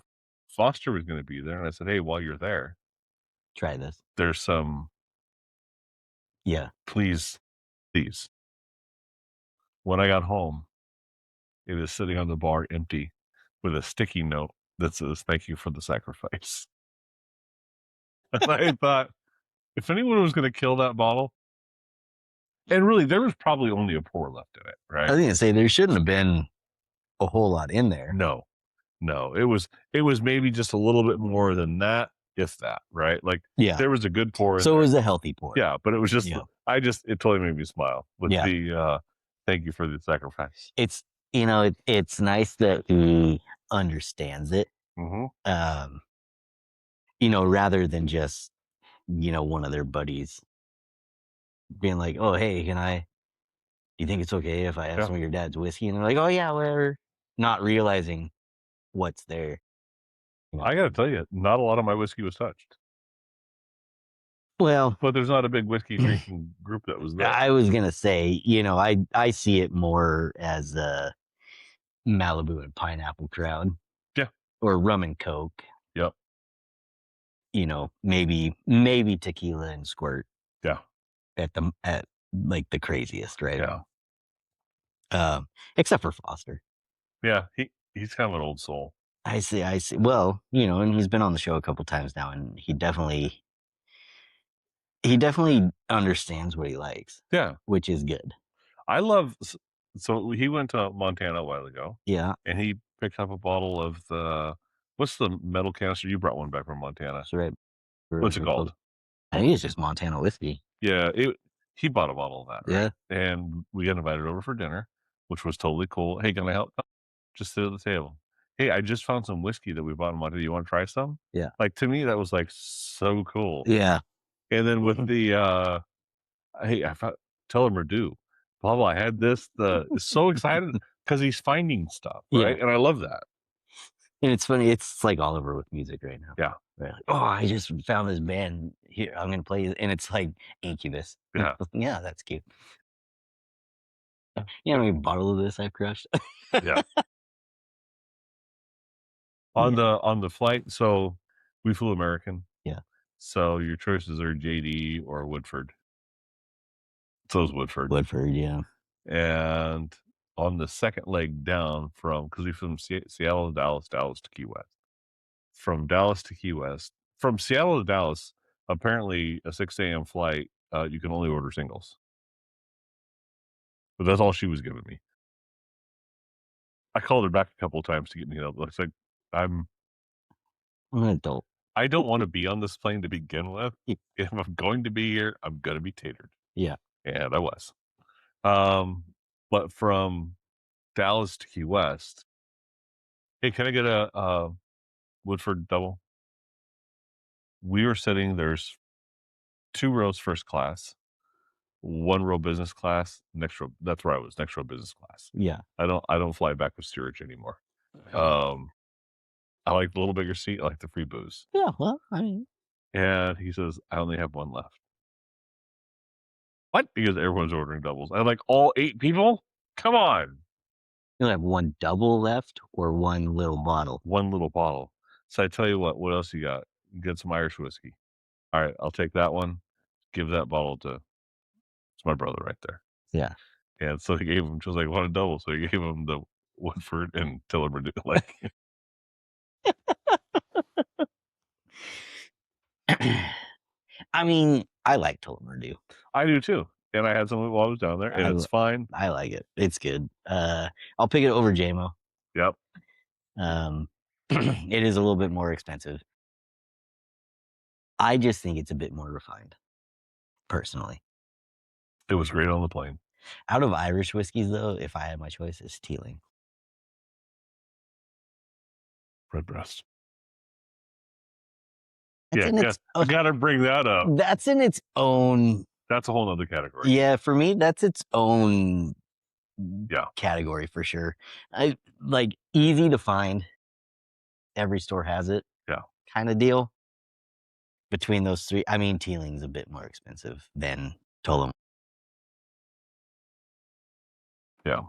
Foster was going to be there, and I said, hey, while you're there, Try this. there's some. Yeah. Please. When I got home, it is sitting on the bar empty with a sticky note that says, thank you for the sacrifice. And I thought, if anyone was going to kill that bottle, and really, there was probably only a pour left in it, right? I was going to say, there shouldn't have been a whole lot in there. No, it was maybe just a little bit more than that, if that, right? Like, Yeah. there was a good pour in So there. it was a healthy pour. Yeah, but it was just, it totally made me smile with the, thank you for the sacrifice. It's, it's nice that he understands it. Mm-hmm. Rather than just, one of their buddies being like, oh, hey, do you think it's okay if I have some of your dad's whiskey? And they're like, oh, yeah, whatever. Not realizing what's there. I got to tell you, not a lot of my whiskey was touched. Well, but there's not a big whiskey drinking group that was there. I was going to say, I see it more as a Malibu and pineapple crowd. Yeah. Or rum and Coke. Yep. Maybe tequila and squirt. Yeah. At like the craziest, right? Yeah. Except for Foster. Yeah, he's kind of an old soul. I see. Well, and he's been on the show a couple times now, and he definitely understands what he likes. Yeah. Which is good. I love, so he went to Montana a while ago. Yeah. And he picked up a bottle of what's the metal canister? You brought one back from Montana. That's right. What's it called? I think it's just Montana whiskey. Yeah, he bought a bottle of that, Yeah. right? And we got invited over for dinner, which was totally cool. "Hey, can I help?" Just sit at the table. "Hey, I just found some whiskey that we bought in Monterey. You wanna try some?" Yeah. Like, to me, that was, like, so cool. Yeah. And then with the, "Hey, I found Tullamore Dew, blah, blah, I had this," so excited because he's finding stuff, right? Yeah. And I love that. And it's funny, it's like all over with music right now. Yeah. Right? Like, oh, I just found this band here. I'm gonna play it. And it's like Incubus. Yeah. Yeah, that's cute. You know how many bottle of this I've crushed? Yeah. On the flight, so we flew American. Yeah. So your choices are JD or Woodford. So it's Woodford. Woodford, yeah. And on the second leg down because we flew from Seattle to Dallas, Dallas to Key West. From Dallas to Key West, from Seattle to Dallas, apparently a 6 a.m. flight, you can only order singles. But that's all she was giving me. I called her back a couple of times to get me help. It's like, I'm an adult. I don't want to be on this plane to begin with. If I'm going to be here, I'm going to be tatered. Yeah. And I was. But from Dallas to Key West, hey, can I get a Woodford double? We were sitting, there's 2 rows first class, 1 row business class, next row. That's where I was, next row business class. Yeah. I don't fly back with steerage anymore. I like the little bigger seat. I like the free booze. Yeah, well, I mean, And he says, I only have 1 left. What? Because everyone's ordering doubles. I'm like, all 8 people? Come on. you'll have 1 double left or 1 little bottle. 1 little bottle. So I tell you what else you got? You get some Irish whiskey. All right, I'll take that one. Give that bottle to it's my brother right there. Yeah. And so he gave him just like, want a double. So he gave him the Woodford and Tullamore Dew. Like, I mean, I like Tullamore Dew. I do too. And I had some while I was down there, and it's fine. I like it. It's good. I'll pick it over JMO. Yep. It is a little bit more expensive. I just think it's a bit more refined, personally. It was great on the plane. Out of Irish whiskeys, though, if I had my choice, it's Teeling. Redbreast. That's Yeah, I gotta bring that up. That's in its own. That's a whole other category. Yeah, for me, that's its own. Yeah. Category for sure. I like easy to find. Every store has it. Yeah. Kind of deal. Between those 3, I mean, Teeling's a bit more expensive than Tullamore. Yeah.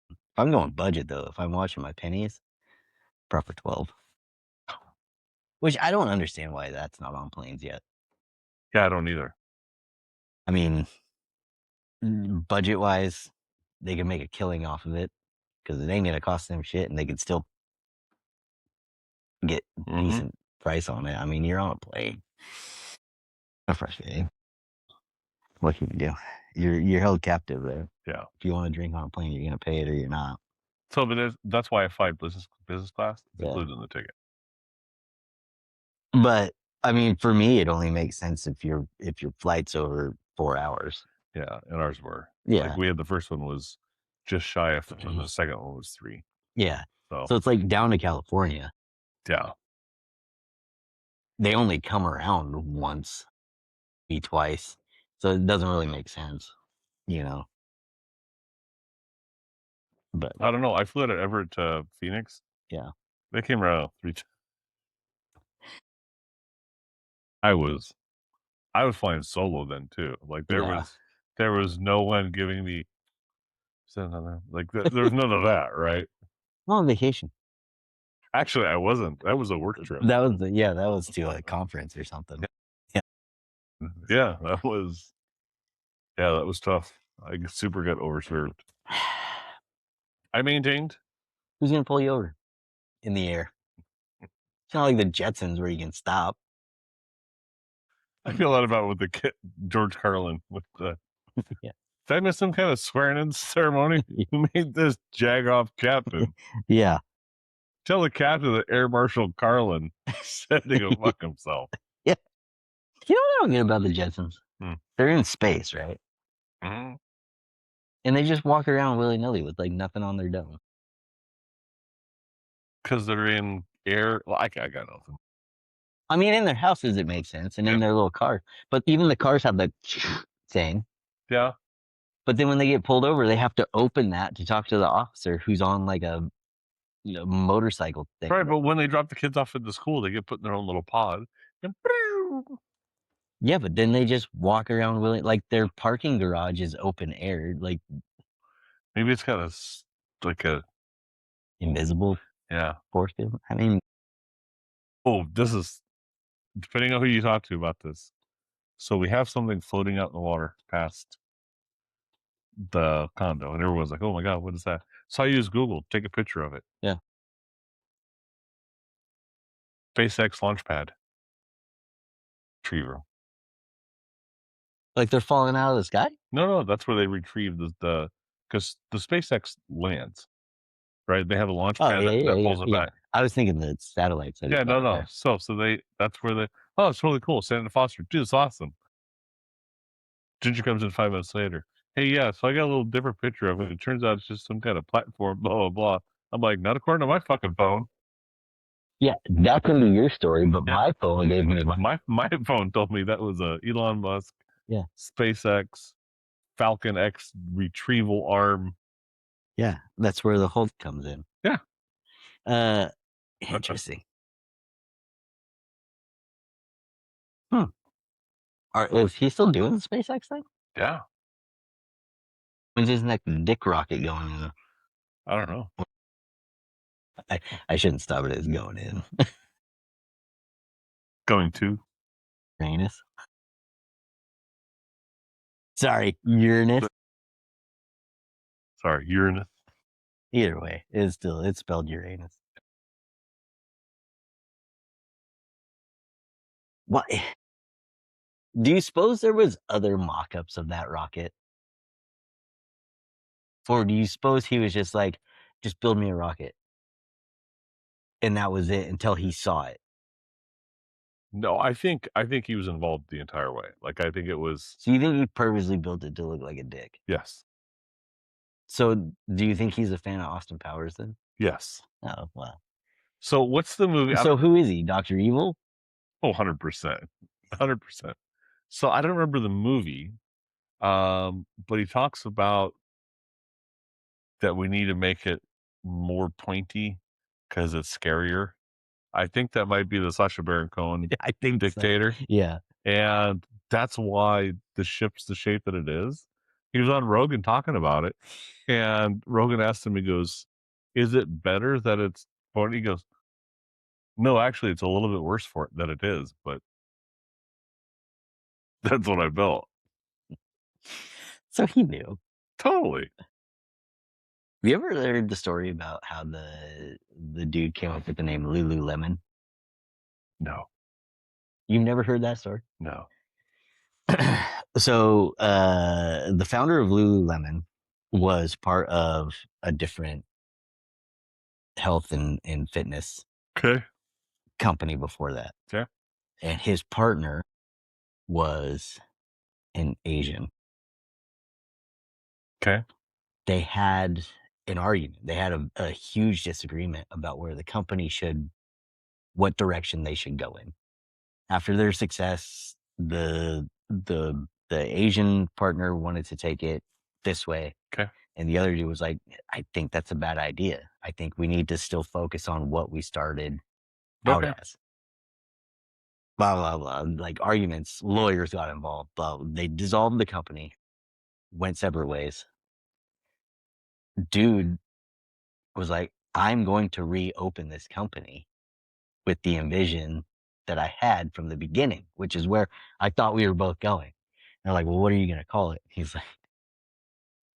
If I'm going budget though, if I'm watching my pennies, proper 12. Which I don't understand why that's not on planes yet. Yeah, I don't either. I mean, budget wise, they can make a killing off of it because it ain't gonna cost them shit, and they can still get decent price on it. I mean, you're on a plane. That's frustrating. What can you do? You're held captive there. Yeah. If you want to drink on a plane, you're gonna pay it or you're not. So, but that's why I fly business class. It's Yeah. included in the ticket. But I mean, for me, it only makes sense if your flight's over 4 hours. Yeah, and ours were. Yeah. Like we had the first one was just shy of, and the second one was 3. Yeah. So it's like down to California. Yeah. They only come around once, maybe twice. So it doesn't really make sense, you know. But I don't know. I flew out of Everett to Phoenix. Yeah. They came around 3 times. I was flying solo then too. Like there was no one giving me like there was none of that, right? I'm on vacation. Actually, I wasn't. That was a work trip. That was to a conference or something. Yeah, that was tough. I super got overserved. I maintained. Who's gonna pull you over in the air? It's not like the Jetsons where you can stop. I feel a lot about with the kid, George Carlin with the. Yeah. Did I miss some kind of swearing-in ceremony? Who made this jag-off captain? Yeah. Tell the captain that Air Marshal Carlin said to go fuck himself. Yeah. You know what I don't get about the Jetsons? They're in space, right? Mm-hmm. And they just walk around willy-nilly with, like, nothing on their dome. Because they're in air. Well, I got nothing. I mean, in their houses, it makes sense, and Yeah. in their little cars. But even the cars have the thing. Yeah. But then when they get pulled over, they have to open that to talk to the officer who's on, like, a motorcycle thing. Right, but when they drop the kids off at the school, they get put in their own little pod. And Yeah, but then they just walk around like, their parking garage is open air, like, maybe it's got like a invisible yeah. force field. I mean, Oh, this is depending on who you talk to about this. So we have something floating out in the water past the condo, and everyone's like, "Oh my god, what is that?" So I use Google, take a picture of it. Yeah. SpaceX launch pad retriever. like, they're falling out of the sky? No, that's where they retrieve the because the SpaceX lands, right? They have a launch Oh, pad that pulls it back. I was thinking the satellites. Yeah, no. So that's where they. Oh, it's really cool. Santa Foster, dude, it's awesome. Ginger comes in 5 minutes later. Hey, yeah, so I got a little different picture of it. It turns out it's just some kind of platform, blah blah blah. I'm like, not according to my fucking phone. Yeah, that can be your story, but Yeah. my phone gave me My phone told me that was a Elon Musk, SpaceX, Falcon X retrieval arm. Yeah, that's where the Hulk comes in. Yeah. Interesting. Is he still doing the SpaceX thing? Yeah. When's his next dick rocket going in? I don't know. I shouldn't stop it as going in. Going to. Uranus. Sorry, Uranus. Sorry, Uranus. Either way, it's spelled Uranus. What? Do you suppose there was other mock-ups of that rocket? Or do you suppose he was just like, just build me a rocket? And that was it until he saw it. No, I think he was involved the entire way. Like I think it was. So you think he purposely built it to look like a dick? Yes. So do you think he's a fan of Austin Powers then? Yes. Oh, wow. So what's the movie? So who is he? Dr. Evil? Oh, 100%. 100%. So I don't remember the movie, but he talks about that we need to make it more pointy because it's scarier. I think that might be the Sacha Baron Cohen I think dictator. So. Yeah. And that's why the ship's the shape that it is. He was on Rogan talking about it. And Rogan asked him, he goes, is it better that it's pointy? He goes, no, actually, it's a little bit worse for it than it is, but that's what I built. So he knew. Totally. Have you ever heard the story about how the dude came up with the name Lululemon? No. You've never heard that story? No. So the founder of Lululemon was part of a different health and fitness company before that. Okay. And his partner was an Asian. Okay. They had an argument. They had a huge disagreement about where the company what direction they should go in. After their success, the Asian partner wanted to take it this way. Okay. And the other dude was like, I think that's a bad idea. I think we need to still focus on what we started out as. Blah, blah, blah. Like arguments, lawyers got involved. Blah. They dissolved the company, went separate ways. Dude was like, I'm going to reopen this company with the envision that I had from the beginning, which is where I thought we were both going. And they're like, well, what are you going to call it? He's like,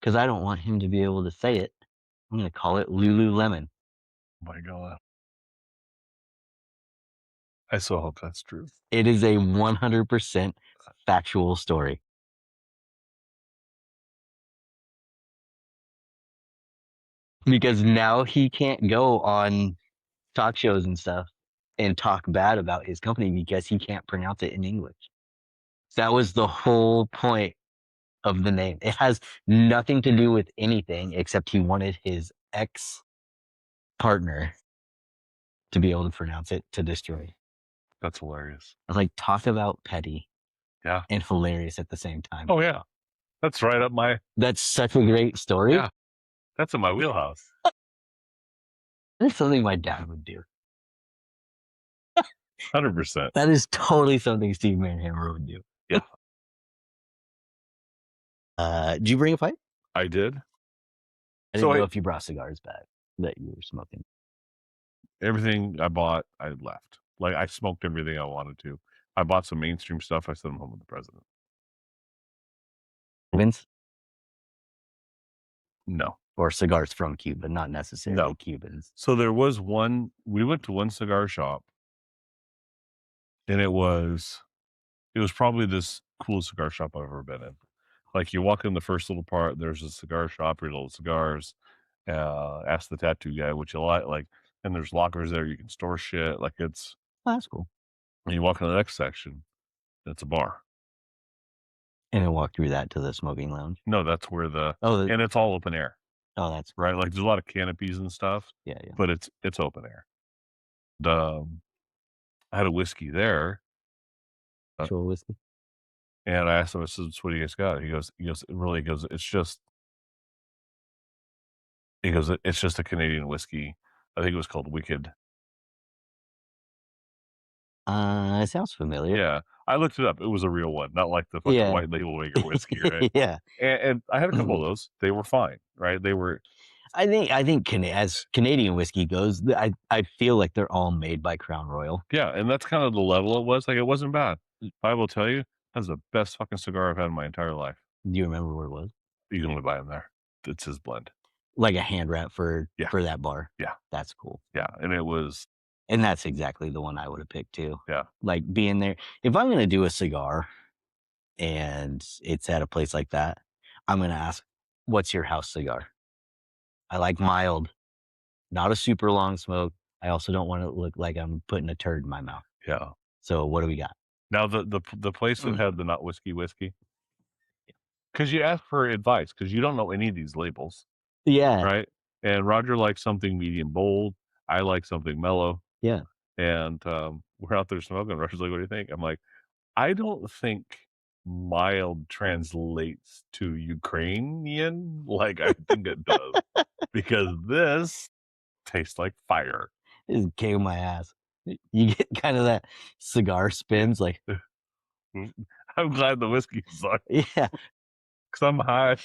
because I don't want him to be able to say it. I'm going to call it Lululemon. Oh my God. I so hope that's true. It is a 100% factual story. Because now he can't go on talk shows and stuff and talk bad about his company because he can't pronounce it in English. That was the whole point of the name. It has nothing to do with anything except he wanted his ex partner to be able to pronounce it to destroy. That's hilarious. I was like, talk about petty Yeah. and hilarious at the same time. Oh yeah, that's right up my. That's such a great story. Yeah. That's in my wheelhouse. That's something my dad would do. 100%. That is totally something Steve Manhammer would do. Yeah. Did you bring a pipe? I did. I didn't know if you brought cigars back that you were smoking. Everything I bought, I left. Like I smoked everything I wanted to. I bought some mainstream stuff. I sent them home with the president. Cubans? No. Or cigars from Cuba, not necessarily No. Cubans. So there was one. We went to one cigar shop, and it was probably this coolest cigar shop I've ever been in. Like you walk in the first little part, there's a cigar shop, your little cigars. Ask the tattoo guy what you like, and there's lockers there you can store shit. Like it's. Oh, that's cool. And you walk in the next section, it's a bar. And then walk through that to the smoking lounge. No, that's where and it's all open air. Oh, that's right. Like there's a lot of canopies and stuff. Yeah. But it's open air. I had a whiskey there. Actual whiskey. And I asked him, I said, "What do you guys got?" He goes, it's just. He goes, it's just a Canadian whiskey. I think it was called Wicked. It sounds familiar. Yeah, I looked it up. It was a real one, not like the fucking white label maker whiskey, right? Yeah. And I had a couple of those. They were fine, right? They were. I think as Canadian whiskey goes, I feel like they're all made by Crown Royal. Yeah, and that's kind of the level it was. Like it wasn't bad. I will tell you, that's the best fucking cigar I've had in my entire life. Do you remember where it was? You can only buy them there. It's his blend. Like a hand wrap for that bar. Yeah. That's cool. Yeah. And it was. And that's exactly the one I would have picked too. Yeah. Like being there. If I'm going to do a cigar and it's at a place like that, I'm going to ask, what's your house cigar? I like mild, not a super long smoke. I also don't want to look like I'm putting a turd in my mouth. Yeah. So what do we got? Now the place that had the not whiskey, because you ask for advice because you don't know any of these labels. Yeah. Right. And Roger likes something medium bold. I like something mellow. Yeah. And we're out there smoking. Roger's like, "What do you think?" I'm like, "I don't think mild translates to Ukrainian like I think it does because this tastes like fire." It came my ass. You get kind of that cigar spins like. I'm glad the whiskey sucks. Yeah. Because I'm high.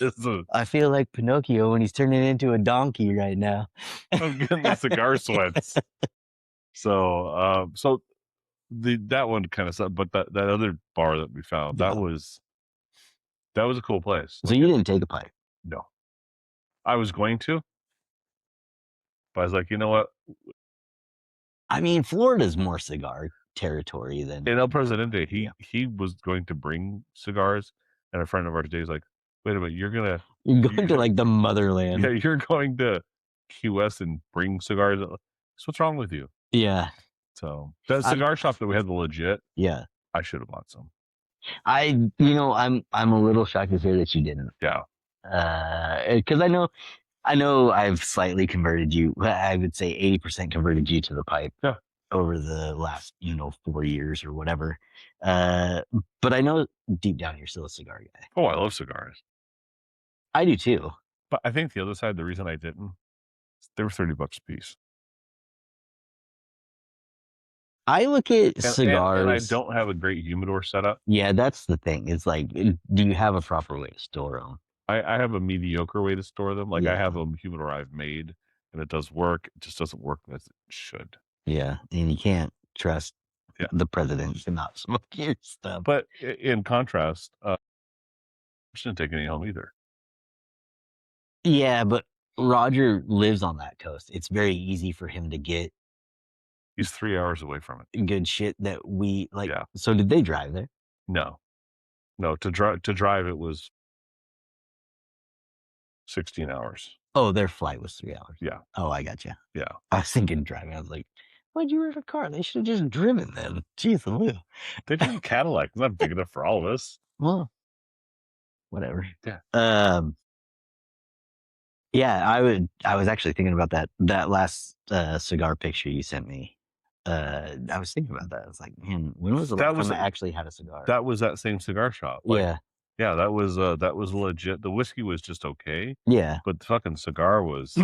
I feel like Pinocchio when he's turning into a donkey right now. I'm getting the cigar sweats. So that one kind of sucked, but that other bar that we found, that was a cool place. So you didn't take a pipe? No. I was going to, but I was like, you know what? I mean, Florida's more cigar territory than. In El Presidente, he was going to bring cigars, and a friend of ours, Dave's like, "Wait a minute, you're going to like the motherland." Yeah, you're going to Key West and bring cigars. So what's wrong with you? Yeah. So that cigar shop that we had, the legit. Yeah. I should have bought some. I'm a little shocked to hear that you didn't. Yeah. Because I know I've slightly converted you. I would say 80% converted you to the pipe. Yeah. Over the last 4 years or whatever. But I know deep down you're still a cigar guy. Oh, I love cigars. I do too. But I think the other side, the reason I didn't, they were $30 a piece. I look at cigars. And I don't have a great humidor setup. Yeah, that's the thing. It's like, do you have a proper way to store them? I have a mediocre way to store them. Like I have a humidor I've made, and it does work. It just doesn't work as it should. Yeah, and you can't trust the president to not smoke your stuff. But in contrast, I shouldn't take any home either. Yeah, but Roger lives on that coast. It's very easy for him to get. He's 3 hours away from it. Good shit that we like. Yeah. So did they drive there? No. To drive it was 16 hours. Oh, their flight was 3 hours. Yeah. Oh, I got you. Yeah. I was thinking driving. I was like, Why'd you rent a car? They should have just driven then. Jeez, Lou. They drive a Cadillac. It's not big enough for all of us. Well, whatever. Yeah. Yeah, I was actually thinking about that last cigar picture you sent me. I was thinking about that. I was like, man, when was the last time I actually had a cigar? That was that same cigar shop. Like, yeah. Yeah, that was legit. The whiskey was just okay. Yeah. But the fucking cigar was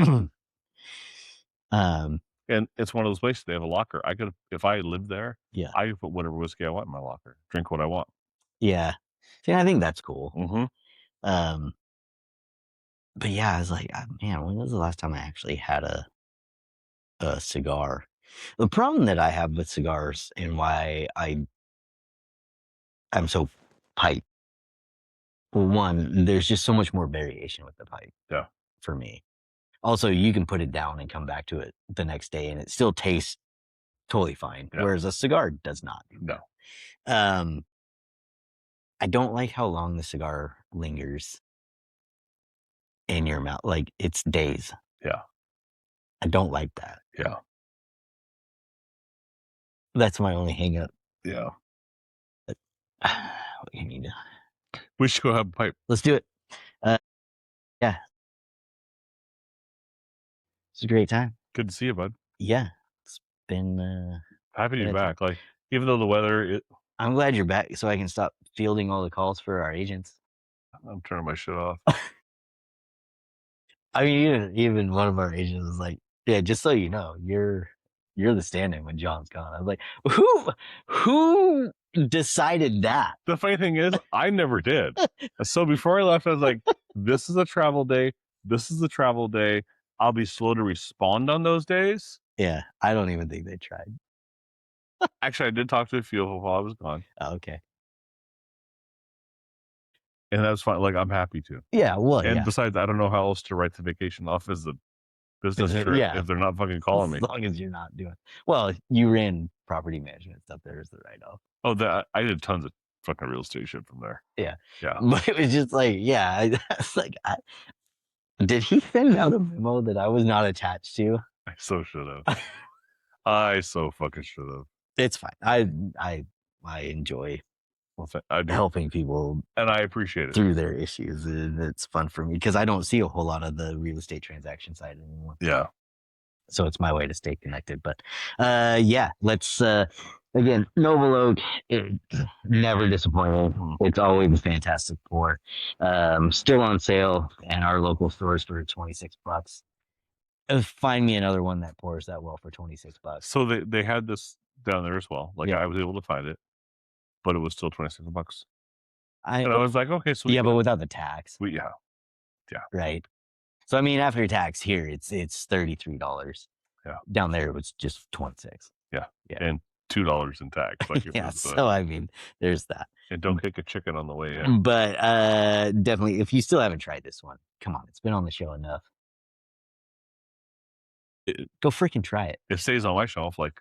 and it's one of those places they have a locker. I could, if I lived there, yeah, I could put whatever whiskey I want in my locker, drink what I want. Yeah. See, I think that's cool. Mm-hmm. But yeah, I was like, man, when was the last time I actually had a cigar? The problem that I have with cigars and why I'm so pipe. Well, one, there's just so much more variation with the pipe. Yeah. For me. Also, you can put it down and come back to it the next day and it still tastes totally fine. Yeah. Whereas a cigar does not. No. I don't like how long the cigar lingers in your mouth. Like, it's days. Yeah. I don't like that. Yeah. That's my only hang up. Yeah. What can you do? We should go have a pipe. Let's do it. Yeah. It's a great time. Good to see you, bud. Yeah. It's been happy to be back. Like, even though the weather, I'm glad you're back so I can stop fielding all the calls for our agents. I'm turning my shit off. I mean, even one of our agents was like, yeah, just so you know, you're the stand-in when John's gone. I was like, who decided that? The funny thing is, I never did. So before I left, I was like, this is a travel day. This is a travel day. I'll be slow to respond on those days. Yeah, I don't even think they tried. Actually, I did talk to a few of them while I was gone. Oh, okay. And that's fine. Like, I'm happy to. Yeah, well, and besides, I don't know how else to write the vacation off as a business trip if they're not fucking calling me. As long as you're not doing. Well, you ran property management stuff there as the write-off. Oh, I did tons of fucking real estate shit from there. Yeah. Yeah. But it was just like, yeah, I was like, did he send out a memo that I was not attached to? I so should have. I so fucking should have. It's fine. I enjoy helping people, and I appreciate it through their issues. And it's fun for me because I don't see a whole lot of the real estate transaction side anymore. Yeah. So it's my way to stay connected. But yeah, let's again, Noble Oak, never disappointing. It's always a fantastic pour. Still on sale in our local stores for $26. Find me another one that pours that well for $26. So they had this down there as well. Like, I was able to find it, but it was still $26. And I was like, okay, so but without the tax. Yeah. Right. So I mean, after tax here, it's $33. Yeah. Down there, it was just 26. Yeah. And $2 in tax. Like, yeah. So I mean, there's that. And don't kick a chicken on the way in. But definitely, if you still haven't tried this one, come on, it's been on the show enough. Go freaking try it. It stays on my shelf, like.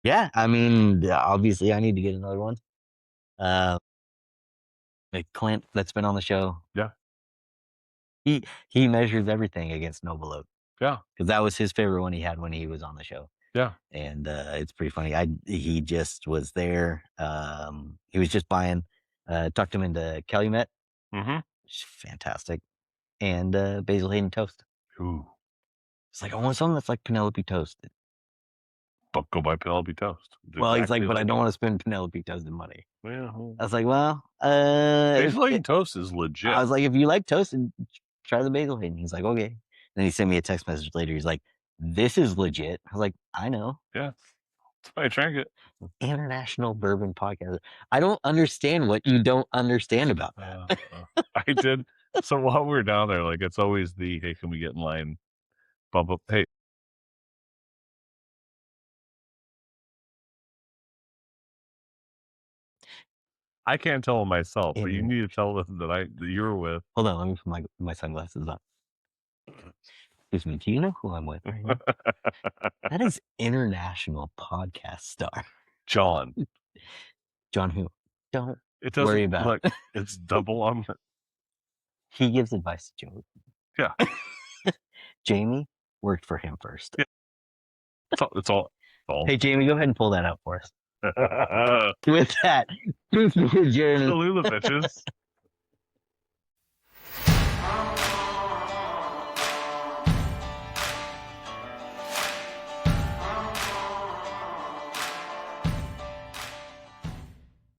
Yeah, I mean, obviously, I need to get another one. Clint, that's been on the show. Yeah. He measures everything against Noble Oak. Yeah. Because that was his favorite one he had when he was on the show. Yeah. And it's pretty funny. He just was there. He was just buying. Talked him into Calumet. Mm-hmm. Fantastic. And Basil Hayden toast. Ooh. It's like, I want something that's like Penelope toast. But go buy Penelope toast. Well, he's like, but I don't want to spend Penelope toasted money. Yeah. I was like, well, Basil Hayden toast is legit. I was like, if you like toasted, try the Basil Hayden. He's like, okay. Then he sent me a text message later. He's like, this is legit. I was like, I know. Yeah. That's why I drank it. International Bourbon Podcast. I don't understand what you don't understand about that. I did. So while we were down there, like, it's always the, hey, can we get in line? Bump up. Hey. I can't tell them myself, but you need to tell them that you were with. Hold on, let me put my sunglasses on. Excuse me, do you know who I'm with right now? That is international podcast star. John. John who? Don't worry about it. It's double on. He gives advice to Joe. Yeah. Jamie worked for him first. Yeah. It's all All. Hey, Jamie, go ahead and pull that up for us. With that, with the adjournment. Tallulah, bitches.